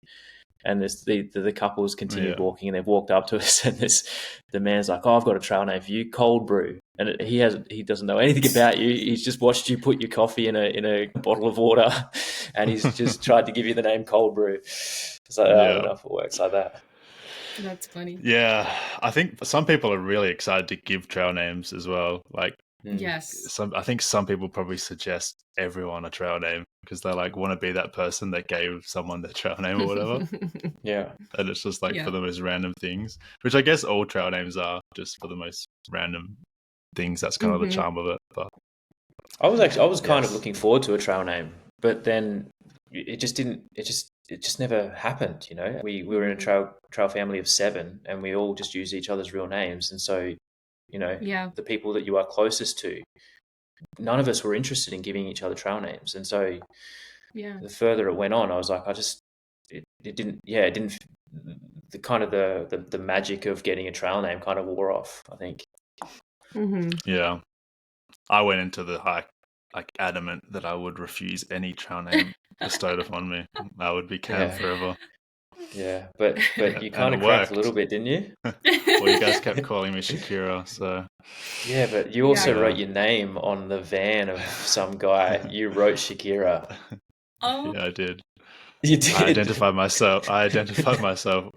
and the couples continued Yeah. walking, and they've walked up to us, and the man's like, "Oh, I've got a trail name for you, Cold Brew," and he doesn't know anything about you. He's just watched you put your coffee in a bottle of water, and he's just tried to give you the name Cold Brew. So I don't know if it works like that. That's funny. Yeah, I think some people are really excited to give trail names as well. Like Yes. I think some people probably suggest everyone a trail name because they like want to be that person that gave someone their trail name or whatever. Yeah. And it's just like Yeah. for the most random things, which I guess all trail names are, just for the most random things. That's kind of the charm of it. But I was kind of Yes. looking forward to a trail name, but then it just didn't. It just never happened. You know, we were in a trail family of 7, and we all just used each other's real names, and so you know, Yeah. the people that you are closest to, none of us were interested in giving each other trail names, and so Yeah. the further it went on, I was like, it didn't. Yeah, it didn't. The kind of the magic of getting a trail name kind of wore off, I think. Yeah, I went into the hike like adamant that I would refuse any trail name bestowed upon me. I would be Cam forever. Yeah, but you And kind it of cracked a worked. little bit, didn't you? Well, you guys kept calling me Shakira, so Yeah, but you Yeah. also wrote your name on the van of some guy. You wrote Shakira. Oh, yeah, I did. You I did. identified myself.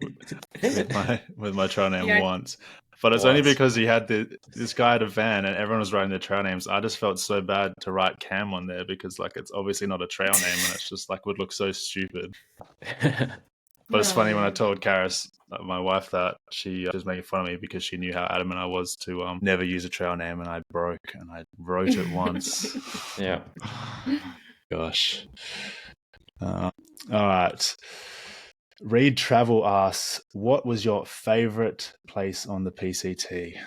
with my trail name yeah. once, but it's only Once. because he had this guy had a van and everyone was writing their trail names. I just felt so bad to write Cam on there because like it's obviously not a trail name and it's just like would look so stupid. But it's Oh, funny when I man. told Karis, my wife, that she was making fun of me because she knew how adamant I was to never use a trail name, and I broke and I wrote it once. Yeah. Gosh. All right. Reed Travel asks, what was your favorite place on the PCT?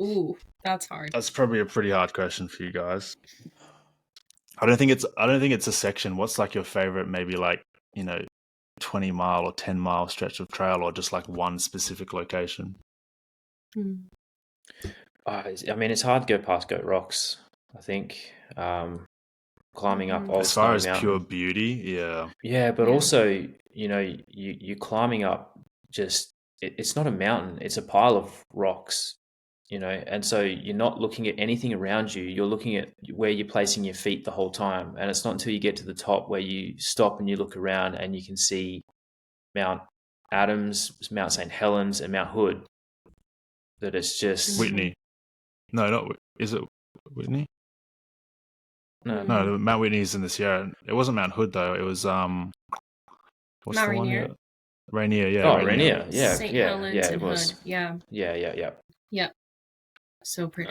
Ooh, that's hard. That's probably a pretty hard question for you guys. I don't think it's a section. What's like your favorite, maybe like, 20-mile or 10-mile stretch of trail, or just like one specific location? Hmm. I mean, it's hard to go past Goat Rocks, I think. Climbing up Mhm. Old As far Snowy as Mountain. pure beauty, yeah. Yeah, but Yeah. also, you climbing up just, it's not a mountain, it's a pile of rocks, and so you're not looking at anything around you, you're looking at where you're placing your feet the whole time. And it's not until you get to the top where you stop and you look around and you can see Mount Adams, Mount St. Helens, and Mount Hood that it's just, Whitney. No, not is it Whitney? no, No, Mount Whitney's in the Sierra. It wasn't Mount Hood though. It was what's Mount the one? Rainier. Yeah, Rainier. Yeah, oh, Rainier. Rainier, yeah, St. yeah, Helens it and was, Hood. Yeah. yeah. Yep. So pretty.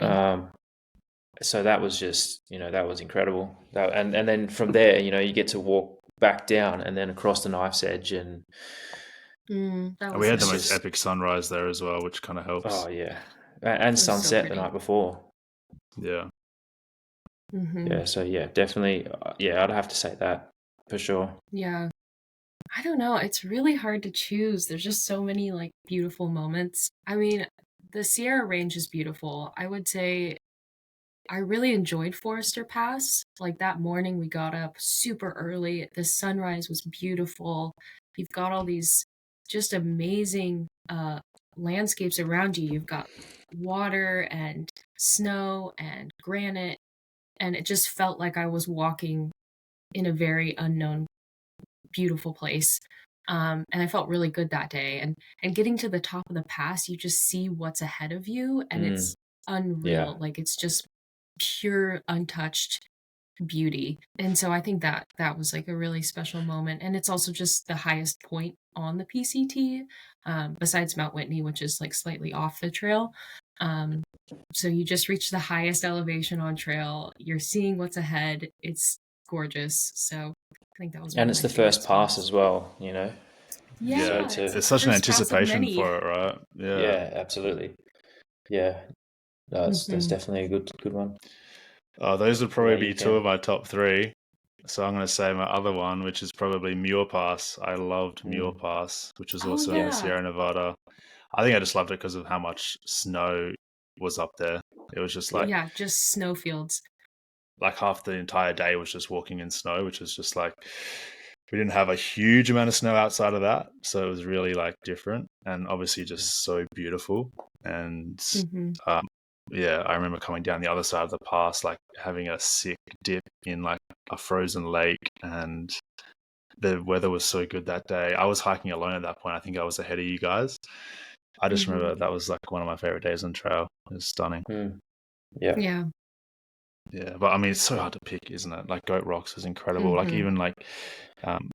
So that was just, that was incredible. And then from there, you get to walk back down and then across the knife's edge, and That And was we had the nice. most epic sunrise there as well, which kind of helps. oh yeah, and It was so sunset the pretty. night before. Yeah. Mm-hmm. Yeah, so yeah, definitely, yeah, I'd have to say that for sure. Yeah. I don't know. It's really hard to choose. There's just so many like beautiful moments. I mean, the Sierra Range is beautiful. I would say I really enjoyed Forester Pass. Like that morning, we got up super early. The sunrise was beautiful. You've got all these just amazing landscapes around you. You've got water and snow and granite, and it just felt like I was walking in a very unknown, beautiful place. And I felt really good that day. And getting to the top of the pass, you just see what's ahead of you, and it's unreal. Yeah. Like it's just pure, untouched beauty. And so I think that was like a really special moment. And it's also just the highest point on the PCT, besides Mount Whitney, which is like slightly off the trail. So you just reach the highest elevation on trail. You're seeing what's ahead. It's gorgeous. So I think that was one And of it's my the first favorite pass spots. as well, Yeah, So it's to, There's such an first pass of anticipation many. for it, right? Yeah. yeah, absolutely. Yeah, that's Mhm. definitely a good one. Those would What probably about you, be two Cam? of my top three. So I'm going to say my other one, which is probably Muir Pass. I loved Muir Mm, Pass, which is Oh also in the yeah. Sierra Nevada. I think I just loved it because of how much snow was up there. It was just yeah. Yeah, just snowfields. like half the entire day was just walking in snow, which is just like we didn't have a huge amount of snow outside of that, so it was really like different and obviously just so beautiful. And Hmm. yeah, I remember coming down the other side of the pass, like having a sick dip in like a frozen lake, and the weather was so good that day. I was hiking alone at that point. I think I was ahead of you guys. I just Hmm. remember that was like one of my favorite days on trail. It was stunning. Mm, yeah. Yeah. Yeah, but I mean, it's so hard to pick, isn't it? Like Goat Rocks is incredible. Like Hmm. even like, um,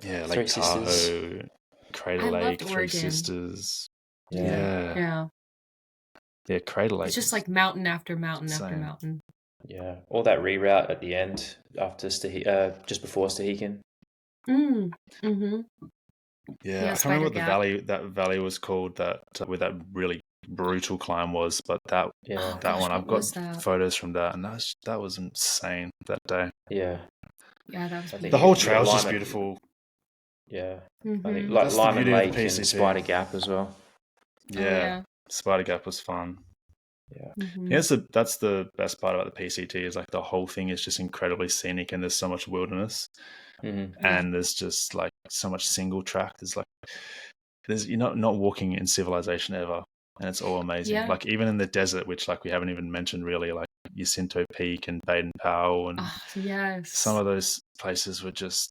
yeah, Lake Three Sisters. Tahoe, Crater I loved Lake, Three Oregon. Sisters. Yeah. Yeah, Yeah. yeah, Crater Lake It's just was like mountain after mountain after insane. mountain. Yeah. All that reroute at the end after just before Stehekin. Mm. Mm-hmm. Yeah, Yeah, I can't Spider remember what Gap. that valley was called that where that really brutal climb was, but Yeah. Oh that gosh, one what I've got was that? photos from that, and that was insane that day. Yeah. Yeah, that was I think The beautiful. whole you got trail's just Lyman. beautiful. Yeah. I Mm-hmm. think That's the Lyman beauty of the Lake and PCT. Spider Gap as well. Oh Yeah, yeah. Spider Gap was fun. Yeah. Mm-hmm. Yeah, that's the best part about the PCT is like the whole thing is just incredibly scenic and there's so much wilderness Hmm. Yeah. and there's just like so much single track. You're not walking in civilization ever, and it's all amazing. Yeah. Like even in the desert, which like we haven't even mentioned really, like Jacinto Peak and Baden Powell, and Yes. some of those places were just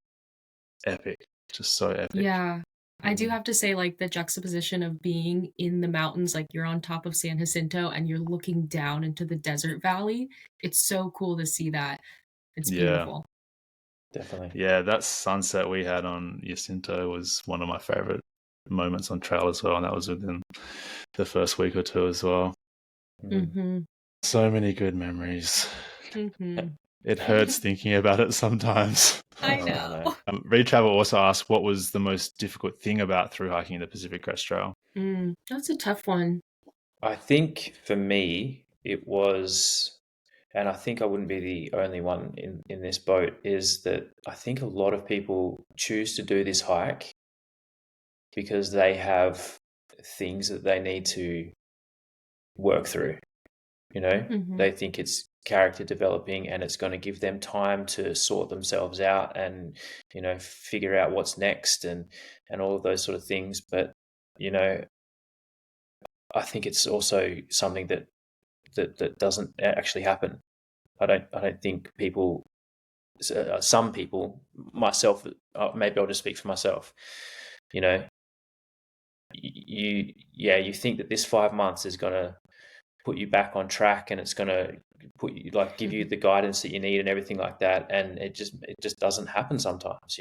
epic, just so epic. Yeah. I do have to say, like, the juxtaposition of being in the mountains, like you're on top of San Jacinto and you're looking down into the desert valley. It's so cool to see that. It's beautiful. Definitely. Yeah, that sunset we had on Jacinto was one of my favorite moments on trail as well, and that was within the first week or two as well. Mm-hmm. So many good memories. Mm-hmm. It hurts thinking about it sometimes. I know. Reed Travel also asked, what was the most difficult thing about through hiking the Pacific Crest Trail? That's a tough one. I think for me, it was, and I think I wouldn't be the only one in this boat, is that I think a lot of people choose to do this hike because they have things that they need to work through. They think it's character developing and it's going to give them time to sort themselves out and, figure out what's next and all of those sort of things. But, I think it's also something that doesn't actually happen. I don't think people, some people, myself, maybe I'll just speak for myself, you think that this 5 months is going to put you back on track and it's going to put you, like, give you the guidance that you need and everything like that, and it just doesn't happen sometimes,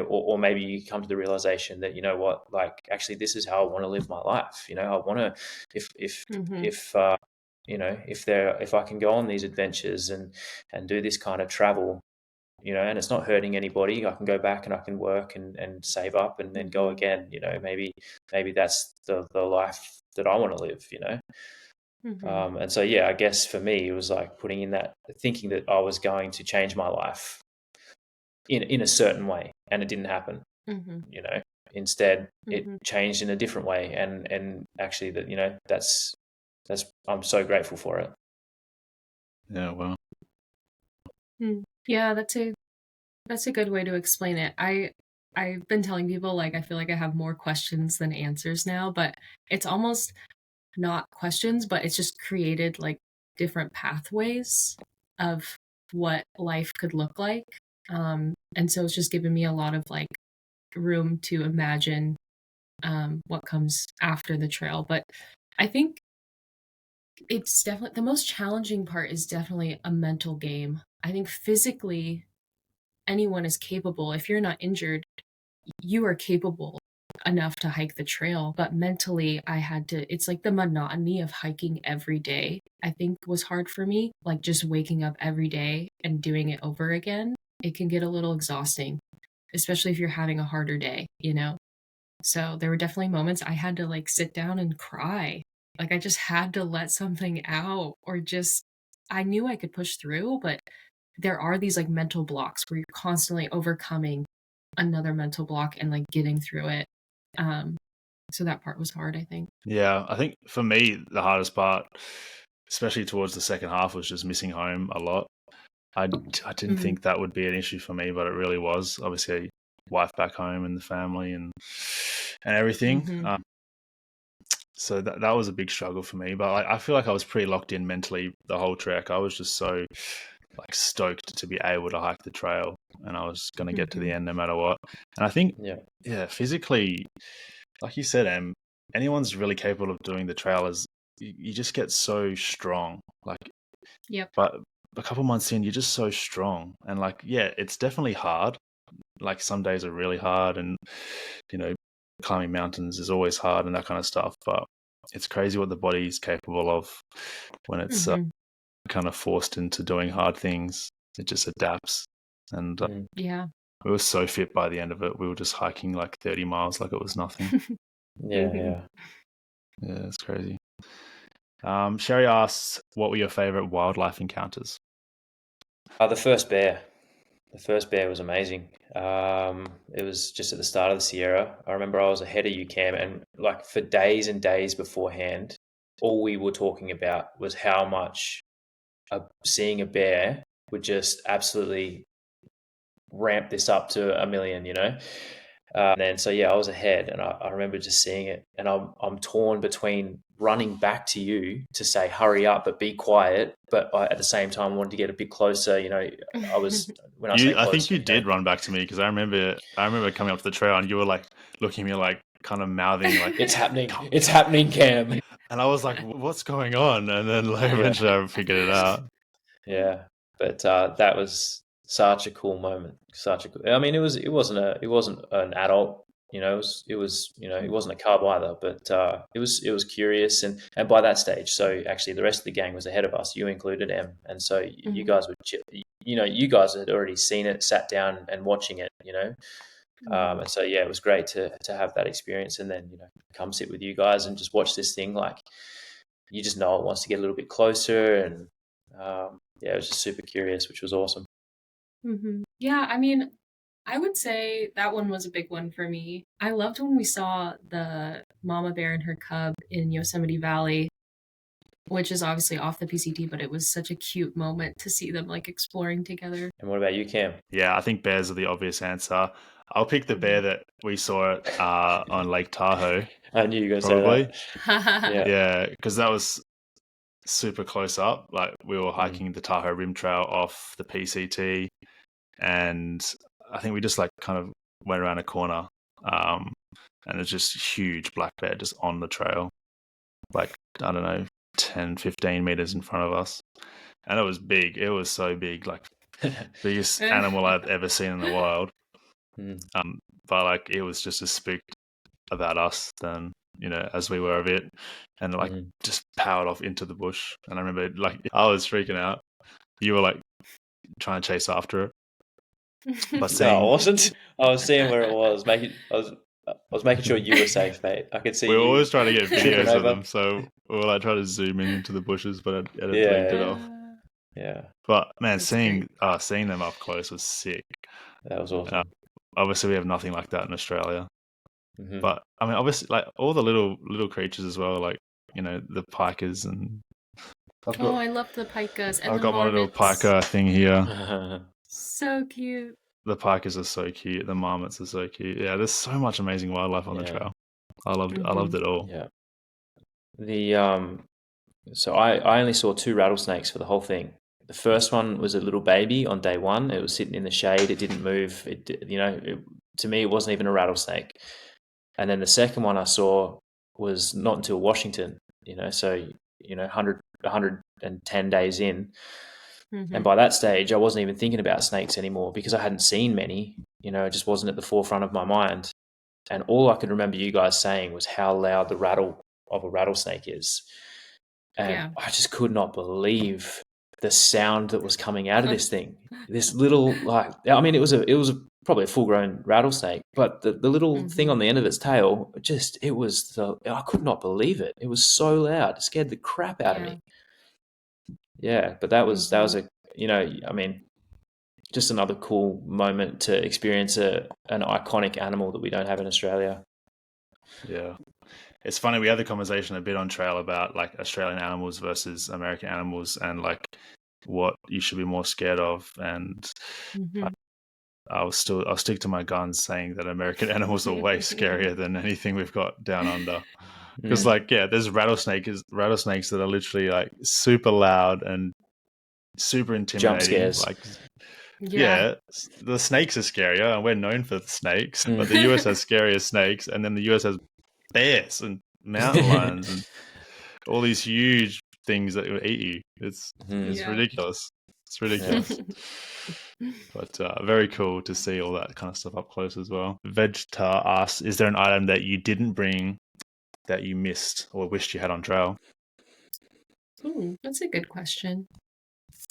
or maybe you come to the realization that, what, like, actually this is how I want to live my life. I want to, if I can go on these adventures and do this kind of travel, and it's not hurting anybody, I can go back and I can work and save up and then go again. Maybe that's the life that I want to live. And so, I guess for me, it was like putting in that, thinking that I was going to change my life in a certain way, and it didn't happen. Instead, it changed in a different way, and actually, that's I'm so grateful for it. Yeah, well, yeah, that's a good way to explain it. I've been telling people, like, I feel like I have more questions than answers now, but it's almost not questions, but it's just created like different pathways of what life could look like. And so it's just given me a lot of like room to imagine what comes after the trail. But I think it's definitely the most challenging part is definitely a mental game. I think physically anyone is capable. If you're not injured, you are capable enough to hike the trail, but mentally it's like the monotony of hiking every day, I think, was hard for me. Like just waking up every day and doing it over again, it can get a little exhausting, especially if you're having a harder day. So there were definitely moments I had to like sit down and cry. Like I just had to let something out, or just, I knew I could push through, but there are these like mental blocks where you're constantly overcoming another mental block and like getting through it. So that part was hard, I think. Yeah, I think for me, the hardest part, especially towards the second half, was just missing home a lot. I didn't think that would be an issue for me, but it really was. Obviously, wife back home and the family and everything. So that was a big struggle for me. But I feel like I was pretty locked in mentally the whole trek. I was just so like stoked to be able to hike the trail, and I was going to get to the end no matter what. And I think, physically, like you said, anyone's really capable of doing the trail. Is you just get so strong. Like, but a couple months in, you're just so strong, and like, it's definitely hard. Like some days are really hard, and climbing mountains is always hard and that kind of stuff. But it's crazy what the body is capable of when it's kind of forced into doing hard things. It just adapts, and we were so fit by the end of it. We were just hiking like 30 miles like it was nothing. Yeah, it's crazy. Sherry asks, what were your favorite wildlife encounters? The first bear. The first bear was amazing. It was just at the start of the Sierra. I remember I was ahead of you, Cam, and like for days and days beforehand, all we were talking about was how much seeing a bear would just absolutely ramp this up to a million, And then so yeah, I was ahead, and I remember just seeing it, and I'm torn between running back to you to say hurry up but be quiet, but at the same time wanted to get a bit closer. I was, when I say I think closer, you did run back to me because I remember coming up to the trail and you were like looking at me like kind of mouthing like it's happening, Cam. And I was like, what's going on? And then like eventually I figured it out. Yeah, but that was such a cool moment. I mean, it wasn't an adult. It wasn't a cub either, but it was curious, and by that stage, so actually the rest of the gang was ahead of us, you included, Em, and so you guys were, you guys had already seen it, sat down and watching it, and so yeah, it was great to have that experience, and then come sit with you guys and just watch this thing. Like, you just know it wants to get a little bit closer, and yeah, it was just super curious, which was awesome. Yeah, I mean, I would say that one was a big one for me. I loved when we saw the mama bear and her cub in Yosemite Valley, which is obviously off the PCT, but it was such a cute moment to see them like exploring together. And what about you, Cam? Yeah, I think bears are the obvious answer. I'll pick the bear that we saw on Lake Tahoe. I knew you were going to say that. Yeah, because that was super close up. Like, we were hiking the Tahoe Rim Trail off the PCT, and I think we just like kind of went around a corner, and it's just huge black bear just on the trail, like, I don't know, 10, 15 meters in front of us. And it was big. It was so big, like biggest animal I've ever seen in the wild. But like, it was just as spooked about us than, as we were of it, and like just powered off into the bush. And I remember like I was freaking out. You were like trying to chase after it. But no, I wasn't. I was seeing where it was. I was making sure you were safe, mate. I could see we were you always trying to get videos of over. them, so we were like trying to zoom into the bushes, but it blinked it off. Yeah. But man, seeing them up close was sick. That was awesome. Obviously, we have nothing like that in Australia. But I mean, obviously, like all the little creatures as well, like the pikers and. I love the pikas. And I've got my little pika thing here. So cute. The pikers are so cute. The marmots are so cute. Yeah, there's so much amazing wildlife on the trail. I loved it all. Yeah. So I only saw 2 rattlesnakes for the whole thing. The first one was a little baby on day 1. It was sitting in the shade. It didn't move. To me, it wasn't even a rattlesnake. And then the second one I saw was not until Washington. So 110 days in. And by that stage, I wasn't even thinking about snakes anymore because I hadn't seen many. It just wasn't at the forefront of my mind. And all I could remember you guys saying was how loud the rattle of a rattlesnake is. And I just could not believe the sound that was coming out of this thing. This little, it was probably a full-grown rattlesnake, but the little thing on the end of its tail, I could not believe it. It was so loud. It scared the crap out of me. Yeah, but that was just another cool moment to experience an iconic animal that we don't have in Australia. Yeah. It's funny, we had the conversation a bit on trail about like Australian animals versus American animals and like what you should be more scared of. And I'll stick to my guns saying that American animals are way scarier than anything we've got down under. Because there's rattlesnakes that are literally like super loud and super intimidating. Jump scares. Like, the snakes are scarier, and we're known for the snakes. But the US has scarier snakes, and then the US has bears and mountain lions and all these huge things that will eat you. It's ridiculous. It's ridiculous. But very cool to see all that kind of stuff up close as well. Vegtar asks, is there an item that you didn't bring that you missed or wished you had on trail? That's a good question.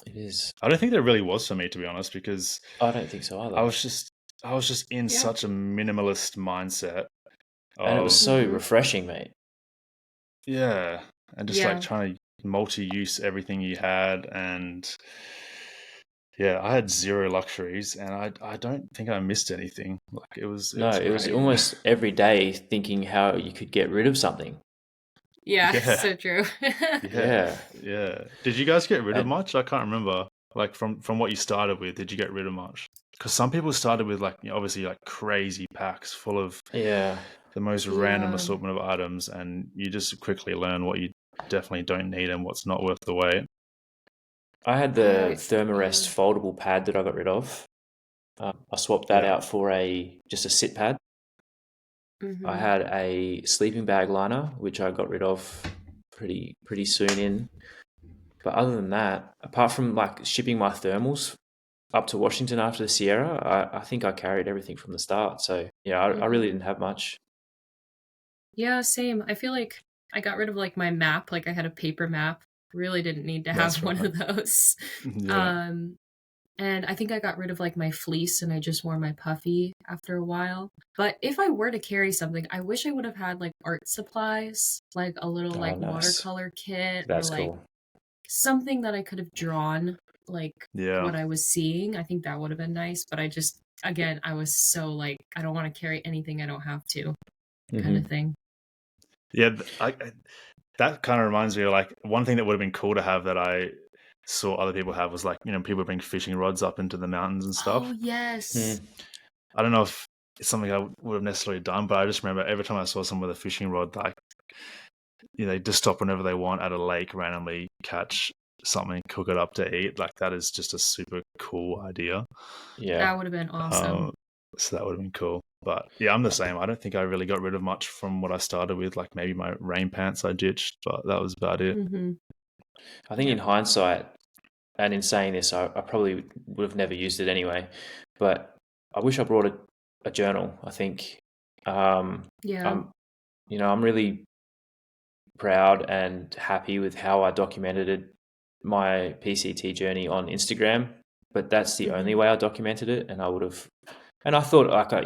It is. I don't think there really was for me, to be honest, because I don't think so either. I was just in such a minimalist mindset. And it was so refreshing, mate. Yeah. And just like trying to multi-use everything you had. And I had zero luxuries, and I don't think I missed anything. Like it was almost every day thinking how you could get rid of something. Yeah. So true. Yeah. Did you guys get rid of much? I can't remember. Like from what you started with, did you get rid of much? because some people started with like, obviously like crazy packs full of Yeah. the most random assortment of items, and you just quickly learn what you definitely don't need and what's not worth the wait. I had the Thermarest foldable pad that I got rid of. I swapped that out for just a sit pad. I had a sleeping bag liner, which I got rid of pretty soon in. But other than that, apart from like shipping my thermals up to Washington after the Sierra, I think I carried everything from the start. So yeah, I really didn't have much. Yeah, same. I feel like I got rid of like my map. Like I had a paper map. Really didn't need to have one of those. And I think I got rid of like my fleece and I just wore my puffy after a while. But if I were to carry something, I wish I would have had like art supplies, like a little like watercolor kit or like something that I could have drawn like what I was seeing. I think that would have been nice. But I just, again, I was so like, I don't want to carry anything I don't have to kind of thing. Yeah, that kind of reminds me of like one thing that would have been cool to have that I saw other people have was like, people bring fishing rods up into the mountains and stuff. Oh, yes. I don't know if it's something I would have necessarily done, but I just remember every time I saw someone with a fishing rod, like, they just stop whenever they want at a lake, randomly catch something, cook it up to eat. Like, that is just a super cool idea. Yeah. That would have been awesome. So that would have been cool. But yeah, I'm the same. I don't think I really got rid of much from what I started with. Like maybe my rain pants I ditched, but that was about it. I think in hindsight, and in saying this, I probably would have never used it anyway. But I wish I brought a journal. I think, I'm really proud and happy with how I documented my PCT journey on Instagram. But that's the only way I documented it, and I would have. And I thought, like, I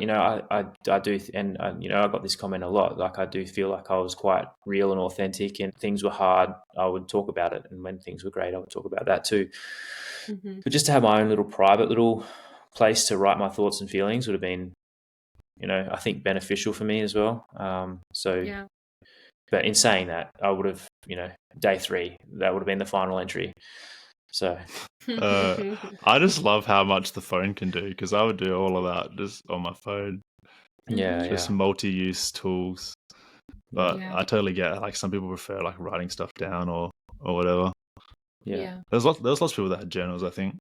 do, and I got this comment a lot. Like, I do feel like I was quite real and authentic, and things were hard, I would talk about it, and when things were great, I would talk about that too. But just to have my own little private little place to write my thoughts and feelings would have been, I think beneficial for me as well. But in saying that, I would have, day 3, that would have been the final entry. So I just love how much the phone can do, because I would do all of that just on my phone. Just multi-use tools. But I totally get it. Like, some people prefer like writing stuff down or whatever. There's lots of people that had journals, I think.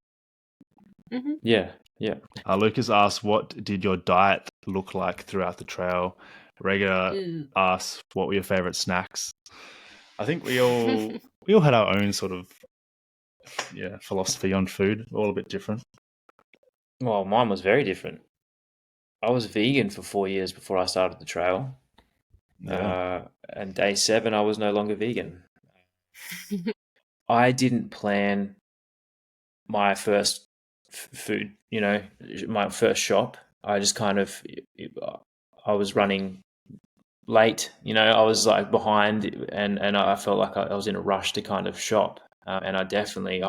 Lucas asked, what did your diet look like throughout the trail? Regular asks, what were your favorite snacks? I think we all had our own sort of philosophy on food, all a bit different. Well, mine was very different. I was vegan for 4 years before I started the trail. And day 7, I was no longer vegan. I didn't plan my first food, my first shop. I just kind of, I was running late, I was like behind, and I felt like I was in a rush to kind of shop. And I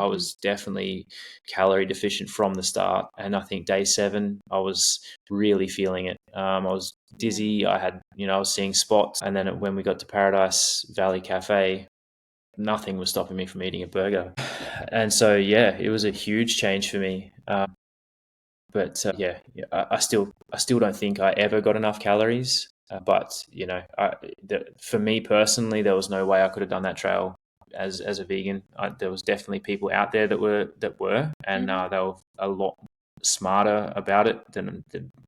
was definitely calorie deficient from the start. And I think day 7, I was really feeling it. I was dizzy. I was seeing spots. And then when we got to Paradise Valley Cafe, nothing was stopping me from eating a burger. And so, it was a huge change for me. But I still don't think I ever got enough calories. But for me personally, there was no way I could have done that trail as a vegan. There was definitely people out there that were, and they were a lot smarter about it than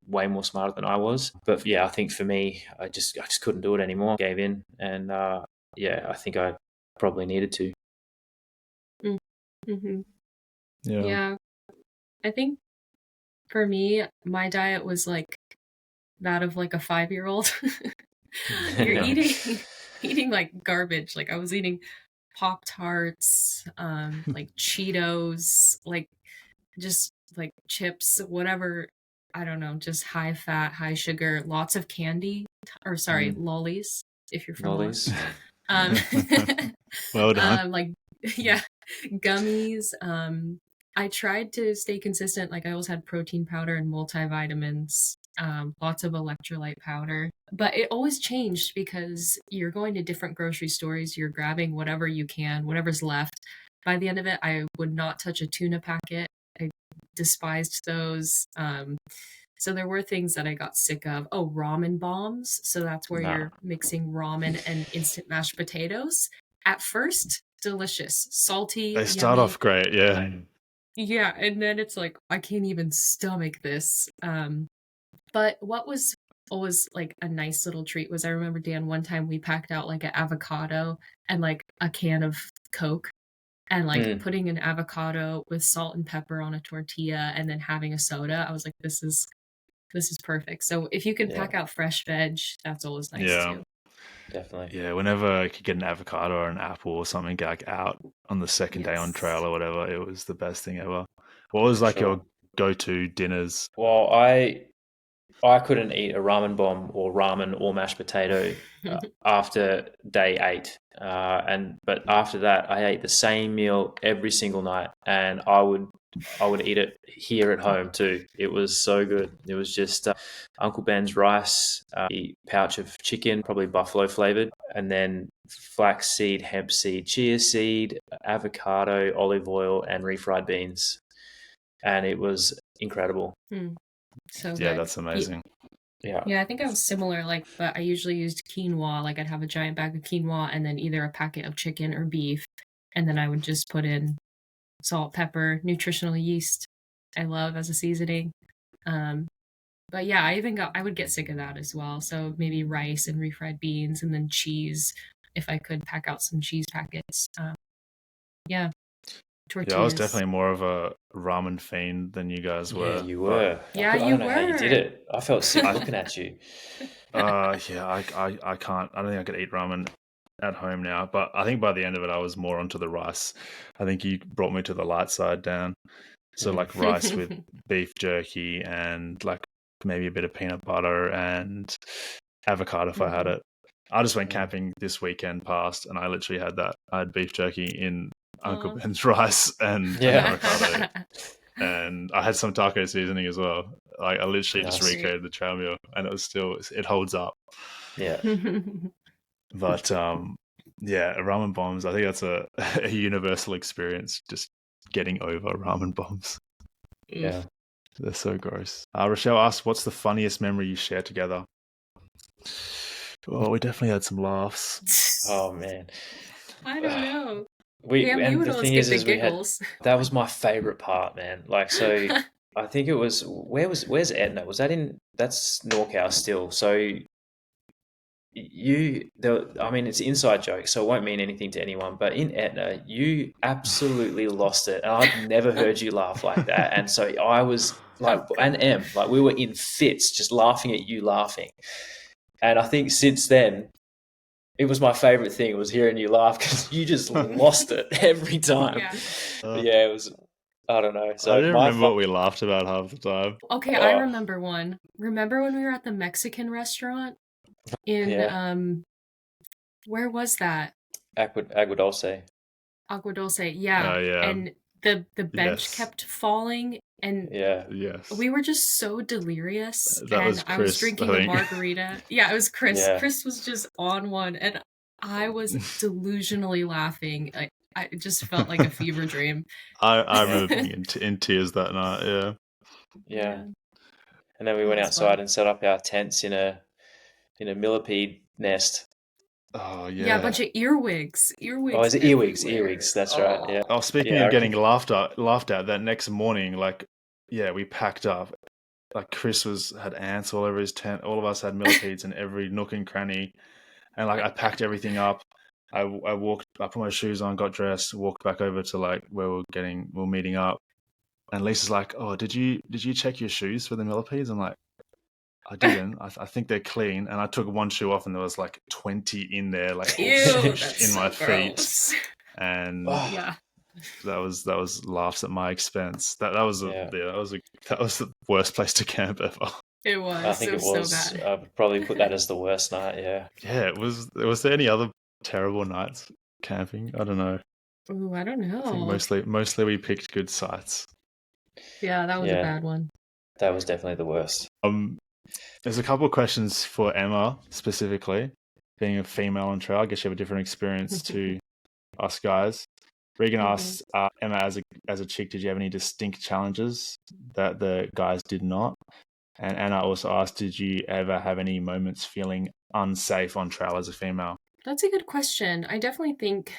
way more smarter than I was. But I think for me, I just couldn't do it anymore. Gave in, and I think I probably needed to. Yeah, I think for me, my diet was like that of like a 5-year-old. You're eating like garbage. Like I was eating Pop-Tarts, like Cheetos, like just like chips, whatever. I don't know, just high fat, high sugar, lots of candy, or sorry, lollies, if you're from Lollies. Well done. like gummies. I tried to stay consistent. Like I always had protein powder and multivitamins, lots of electrolyte powder. But it always changed because you're going to different grocery stores, you're grabbing whatever you can, whatever's left. By the end of it, I would not touch a tuna packet. I despised those. So there were things that I got sick of. Oh, ramen bombs. So that's where you're mixing ramen and instant mashed potatoes. At first, delicious, salty, They start yummy. off great, yeah. Yeah, and then it's like I can't even stomach this. But what was always like a nice little treat was I remember, Dan, one time we packed out like an avocado and like a can of Coke and like putting an avocado with salt and pepper on a tortilla and then having a soda. I was like, this is perfect. So if you can pack out fresh veg, that's always nice too. Definitely. Yeah, whenever I could get an avocado or an apple or something like out on the second day on trail or whatever, it was the best thing ever. What was like your go-to dinners? Well, I couldn't eat a ramen bomb or ramen or mashed potato after day 8. But after that, I ate the same meal every single night, and I would eat it here at home too. It was so good. It was just Uncle Ben's rice, a pouch of chicken, probably buffalo flavored, and then flaxseed, hemp seed, chia seed, avocado, olive oil, and refried beans. And it was incredible. So yeah, good. that's amazing. Yeah, I think I was similar, but I usually used quinoa. Like I'd have a giant bag of quinoa and then either a packet of chicken or beef, and then I would just put in salt, pepper, nutritional yeast I love as a seasoning. But yeah, I would get sick of that as well. So maybe rice and refried beans and then cheese, if I could pack out some cheese packets. Tortillas. Yeah, I was definitely more of a ramen fiend than you guys were. Yeah, you were. Yeah, I don't know how you did it. I felt sick looking at you. I can't. I don't think I could eat ramen at home now. But I think by the end of it, I was more onto the rice. I think you brought me to the light side, Dan. So like rice with beef jerky and like maybe a bit of peanut butter and avocado if I had it. I just went camping this weekend past and I literally had that. I had beef jerky in Uncle Ben's rice and avocado. And I had some taco seasoning as well. Like I literally just recreated the trail meal and it holds up. Yeah. But ramen bombs, I think that's a universal experience, just getting over ramen bombs. Yeah. They're so gross. Rochelle asked, what's the funniest memory you share together? Well, we definitely had some laughs. Oh, man. I don't know. And the thing is that was my favorite part, man. Like, so I think it was, where's Etna? That's NorCal still. So it's an inside joke, so it won't mean anything to anyone, but in Etna, you absolutely lost it. And I've never heard you laugh like that. And so I was like, we were in fits just laughing at you laughing. And I think since then, it was my favorite thing was hearing you laugh because you just lost it every time. It was, I don't know. So I didn't remember what we laughed about half the time. Okay, I remember one. Remember when we were at the Mexican restaurant in, where was that? Agua Dulce. Agua Dulce, yeah. And the bench kept falling and we were just so delirious. That was Chris, I was drinking a margarita. Yeah, it was Chris. Yeah. Chris was just on one and I was delusionally laughing. It just felt like a fever dream. I remember being in tears that night, yeah. And then we went outside and set up our tents in a millipede nest. Oh yeah. Yeah, a bunch of earwigs. Oh, is it earwigs? Earwigs, that's right. Yeah. Oh, speaking of getting laughed at, that next morning, we packed up. Like Chris had ants all over his tent. All of us had millipedes in every nook and cranny. And I packed everything up. I put my shoes on, got dressed, walked back over to where we're meeting up. And Lisa's like, "Oh, did you check your shoes for the millipedes?" I'm like, I didn't. I think they're clean. And I took one shoe off and there was 20 in there, in my feet. And that was laughs at my expense. That was the worst place to camp ever. It was. I think it was so bad. I would probably put that as the worst night. Yeah. Yeah. It was. Was there any other terrible nights camping? I don't know. Ooh, I don't know. I think mostly we picked good sites. Yeah, that was a bad one. That was definitely the worst. There's a couple of questions for Emma specifically, being a female on trail. I guess you have a different experience to us guys. Regan Mhm. asked, Emma, as a chick, did you have any distinct challenges that the guys did not? And Anna also asked, did you ever have any moments feeling unsafe on trail as a female? That's a good question. I definitely think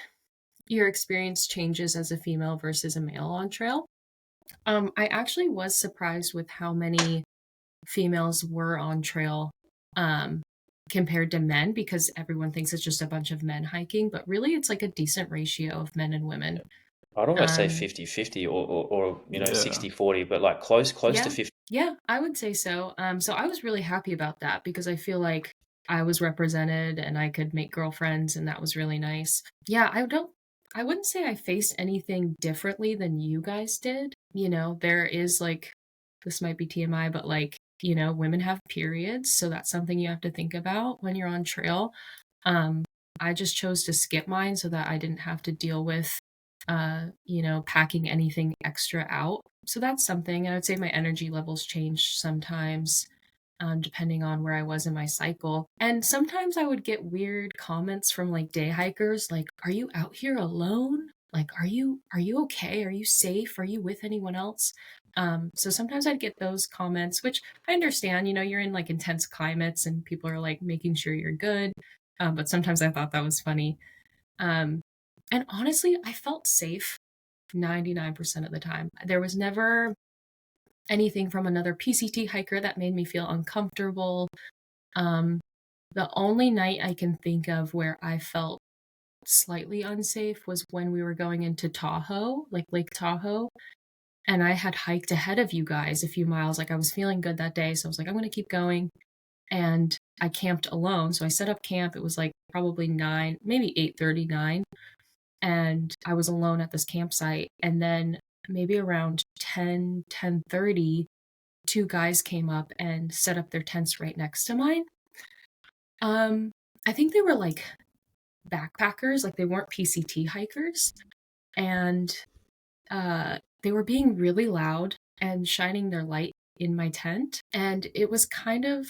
your experience changes as a female versus a male on trail. I actually was surprised with how many females were on trail um, compared to men, because everyone thinks it's just a bunch of men hiking, but really it's like a decent ratio of men and women. I'd almost say Um, 50-50 or Yeah. 60-40, but like close to yeah, 50. yeah, I would say so. So I was really happy about that because I feel like I was represented and I could make girlfriends, and that was really nice. Yeah, I wouldn't say I faced anything differently than you guys did. You know, there is like, this might be TMI, but like, you know, women have periods, so that's something you have to think about when you're on trail. Um, I just chose to skip mine so that I didn't have to deal with, you know, packing anything extra out. So that's something. I would say my energy levels changed sometimes, depending on where I was in my cycle. And sometimes I would get weird comments from like day hikers, like, "Are you out here alone? Like, are you okay? Are you safe? Are you with anyone else?" So sometimes I'd get those comments, which I understand. You know, you're in like intense climates, and people are like making sure you're good. But sometimes I thought that was funny. Um, and honestly, I felt safe 99% of the time. There was never anything from another PCT hiker that made me feel uncomfortable. Um, the only night I can think of where I felt slightly unsafe was when we were going into Tahoe, like Lake Tahoe, and I had hiked ahead of you guys a few miles. Like I was feeling good that day, so I was like, I'm going to keep going. And I camped alone. So I set up camp. It was like probably 9, maybe 8:39, and I was alone at this campsite. And then maybe around 10:30, two guys came up and set up their tents right next to mine. I think they were like backpackers, like they weren't PCT hikers, and they were being really loud and shining their light in my tent, and it was kind of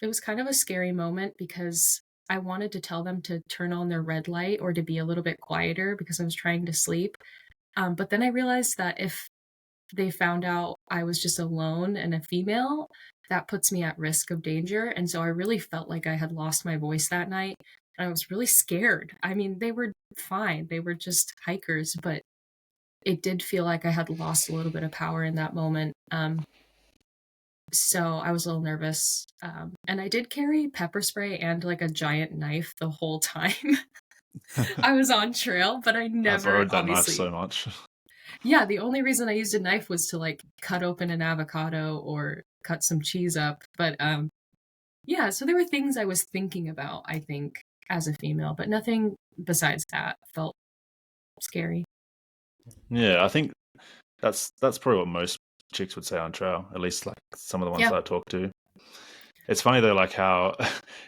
a scary moment because I wanted to tell them to turn on their red light or to be a little bit quieter because I was trying to sleep. But then I realized that if they found out I was just alone and a female, that puts me at risk of danger. And so I really felt like I had lost my voice that night. And I was really scared. I mean, they were fine, they were just hikers, but it did feel like I had lost a little bit of power in that moment. So I was a little nervous. And I did carry pepper spray and like a giant knife the whole time I was on trail, but I I never, borrowed that knife obviously. so much. Yeah, the only reason I used a knife was to like cut open an avocado or cut some cheese up. But yeah, so there were things I was thinking about, I think, as a female, but nothing besides that felt scary. Yeah, I think that's probably what most chicks would say on trail, at least like some of the ones Yeah. that I talk to. It's funny though, like how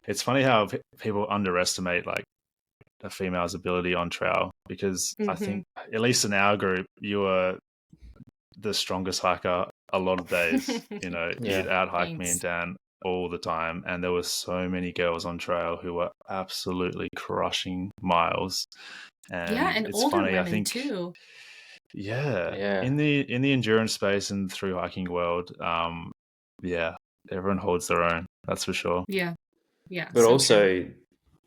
it's funny how people underestimate like a female's ability on trail, because I Mm-hmm. think at least in our group, you were the strongest hiker a lot of days. You know, Yeah. you'd out hike me and Thanks. Dan all the time, and there were so many girls on trail who were absolutely crushing miles. Yeah, And and it's older funny, I women think, too. yeah, Yeah. in the endurance space and through hiking world, yeah, everyone holds their own. That's for sure. Yeah. Yeah, But so true. also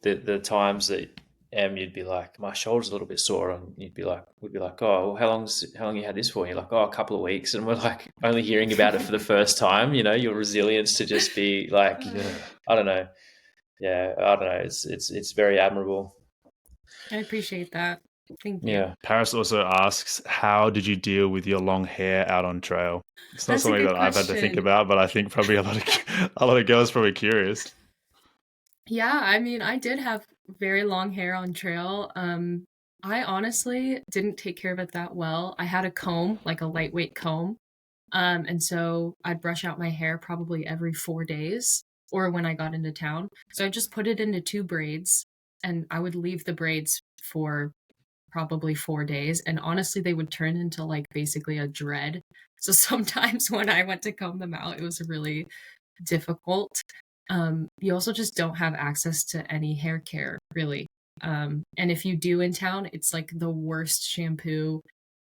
the times that you'd be like, my shoulder's a little bit sore, and we'd be like, oh, well, how long you had this for? And you're like, oh, a couple of weeks, and we're like only hearing about it for the first time. You know, your resilience to just be like, Yeah. I don't know, yeah, I don't know. It's very admirable. I appreciate that. Thank you. Yeah. Paris also asks, how did you deal with your long hair out on trail? It's not That's a something good that I've had to think question. about, but I think probably a lot of girls probably curious. Yeah, I mean, I did have very long hair on trail. I honestly didn't take care of it that well. I had a comb, like a lightweight comb. And so I'd brush out my hair probably every 4 days or when I got into town. So I just put it into two braids and I would leave the braids for probably 4 days. And honestly, they would turn into like basically a dread. So sometimes when I went to comb them out, it was really difficult. You also just don't have access to any hair care, really. And if you do in town, it's like the worst shampoo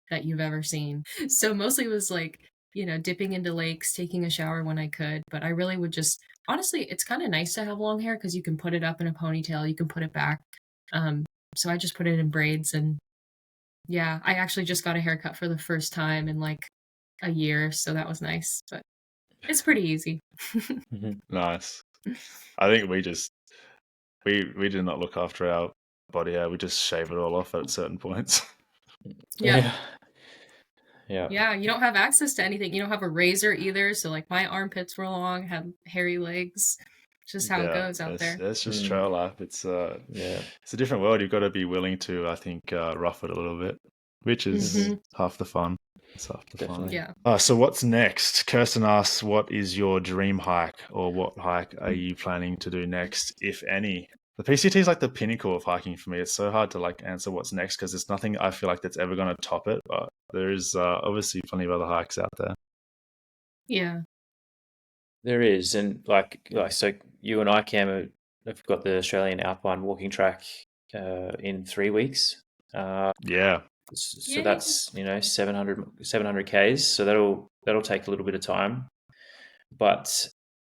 that you've ever seen. So mostly it was like, dipping into lakes, taking a shower when I could. But I really would just, honestly, it's kind of nice to have long hair because you can put it up in a ponytail, you can put it back. So I just put it in braids. And yeah, I actually just got a haircut for the first time in like a year. So that was nice. But it's pretty easy. Nice. I think we did not look after our body hair. We just shave it all off at certain points. Yeah. Yeah. Yeah, you don't have access to anything. You don't have a razor either. So like my armpits were long, had hairy legs. Just how it goes out there. It's just trail life. It's a different world. You've got to be willing to, I think, rough it a little bit, which is half the fun. It's half the fun. Yeah. So what's next? Kirsten asks, what is your dream hike, or what hike are you planning to do next, if any? The PCT is like the pinnacle of hiking for me. It's so hard to like answer what's next because there's nothing I feel like that's ever going to top it. But there is obviously plenty of other hikes out there. Yeah. There is, and like so, you and I, Cam, have got the Australian Alpine walking track in 3 weeks. Yeah. So that's 700 Ks. So that'll take a little bit of time, but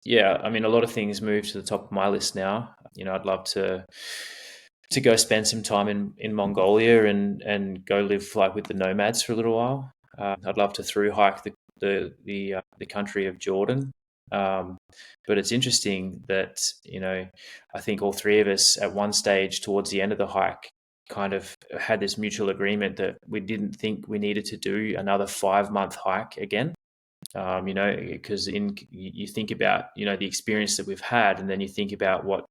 yeah, I mean, a lot of things move to the top of my list now. I'd love to go spend some time in Mongolia and go live like with the nomads for a little while. I'd love to through hike the country of Jordan. But it's interesting that I think all three of us at one stage towards the end of the hike kind of had this mutual agreement that we didn't think we needed to do another 5-month hike again. Because you think about the experience that we've had, and then you think about what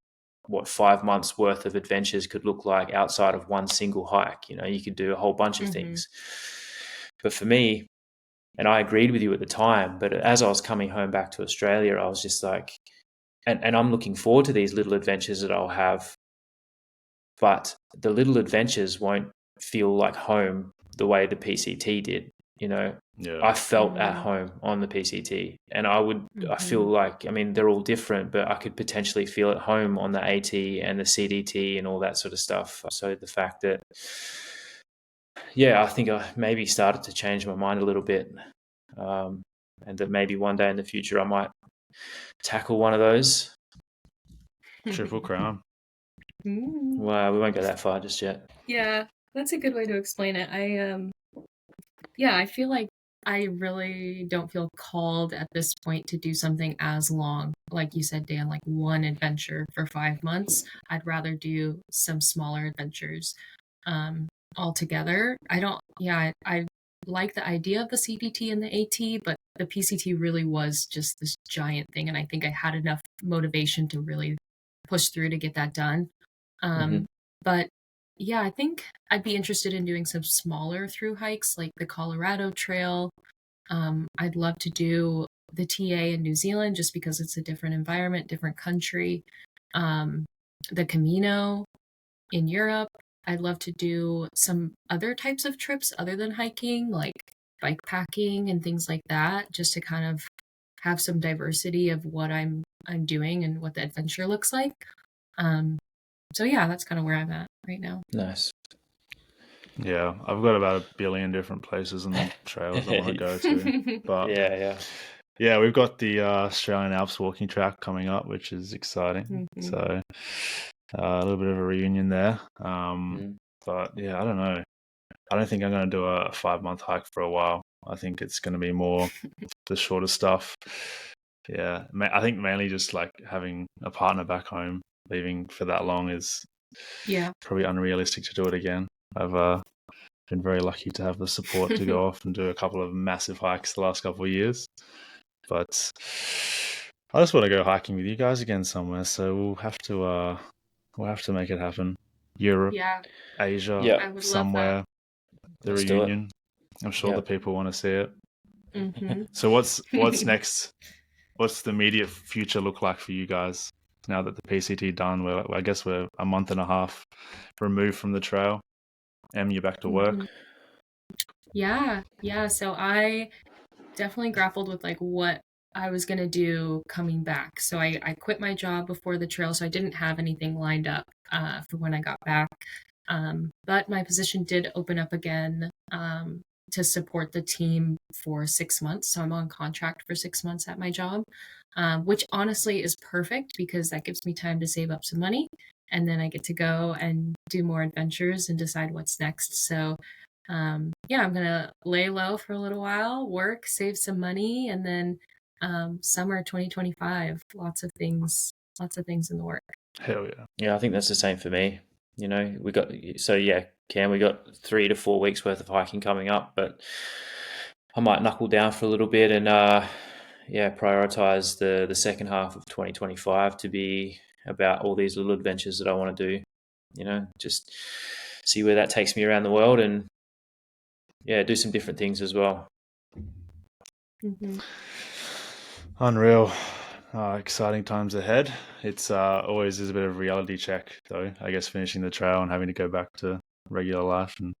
5 months worth of adventures could look like outside of one single hike. You could do a whole bunch of things. But for me, and I agreed with you at the time, but as I was coming home back to Australia, I was just like, and I'm looking forward to these little adventures that I'll have, but the little adventures won't feel like home the way the PCT did. I felt at home on the PCT, and I feel like, I mean, they're all different, but I could potentially feel at home on the AT and the CDT and all that sort of stuff. So the fact that, I think I maybe started to change my mind a little bit, and that maybe one day in the future I might tackle one of those. Triple Crown. Well, we won't go that far just yet. Yeah, that's a good way to explain it. I feel like I really don't feel called at this point to do something as long. Like you said, Dan, like one adventure for 5 months. I'd rather do some smaller adventures altogether. I like the idea of the CDT and the AT, but the PCT really was just this giant thing. And I think I had enough motivation to really push through to get that done. But yeah, I think I'd be interested in doing some smaller through hikes like the Colorado Trail. I'd love to do the TA in New Zealand just because it's a different environment, different country. The Camino in Europe. I'd love to do some other types of trips other than hiking, like bike packing and things like that, just to kind of have some diversity of what I'm doing and what the adventure looks like. So yeah, that's kind of where I'm at right now. Nice. Yeah, I've got about 1 billion different places and trails I want to go to. But yeah, we've got the Australian Alps walking track coming up, which is exciting. So a little bit of a reunion there. But yeah, I don't know. I don't think I'm going to do a 5-month hike for a while. I think it's going to be more the shorter stuff. Yeah, I think mainly just like having a partner back home, leaving for that long is probably unrealistic to do it again. I've been very lucky to have the support to go off and do a couple of massive hikes the last couple of years. But I just want to go hiking with you guys again somewhere. So we'll have to make it happen. Europe, Asia, somewhere. The Let's reunion. I'm sure the people want to see it. So what's next? What's the immediate future look like for you guys now that the PCT done? I guess we're a month and a half removed from the trail. Em, you're back to work. Yeah. So I definitely grappled with like what I was going to do coming back. So I quit my job before the trail, so I didn't have anything lined up for when I got back. But my position did open up again to support the team for 6 months. So I'm on contract for 6 months at my job, which honestly is perfect because that gives me time to save up some money. And then I get to go and do more adventures and decide what's next. So yeah, I'm going to lay low for a little while, work, save some money, and then summer 2025, lots of things in the work. Hell yeah. Yeah, I think that's the same for me. You know, Cam, we got 3 to 4 weeks worth of hiking coming up, but I might knuckle down for a little bit and prioritize the second half of 2025 to be about all these little adventures that I want to do. You know, just see where that takes me around the world and do some different things as well. Mm-hmm. Unreal. Exciting times ahead. It's always is a bit of a reality check, though. I guess finishing the trail and having to go back to regular life and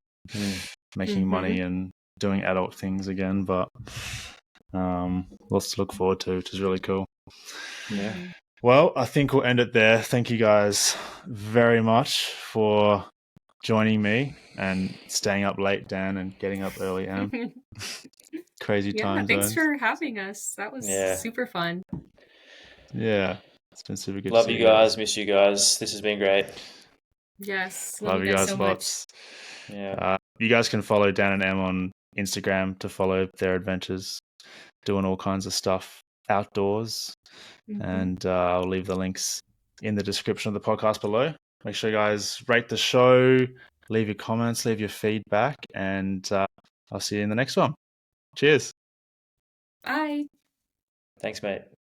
making money and doing adult things again. But lots to look forward to, which is really cool. Yeah. Well, I think we'll end it there. Thank you guys very much for joining me and staying up late, Dan, and getting up early, Em. Crazy time thanks zones. for having us. That was super fun. Yeah, it's been super good. Love you guys. Miss you guys. This has been great. Yes, love you guys so lots. Much. Yeah, you guys can follow Dan and Em on Instagram to follow their adventures, doing all kinds of stuff outdoors. And I'll leave the links in the description of the podcast below. Make sure you guys rate the show, leave your comments, leave your feedback, and I'll see you in the next one. Cheers. Bye. Thanks, mate.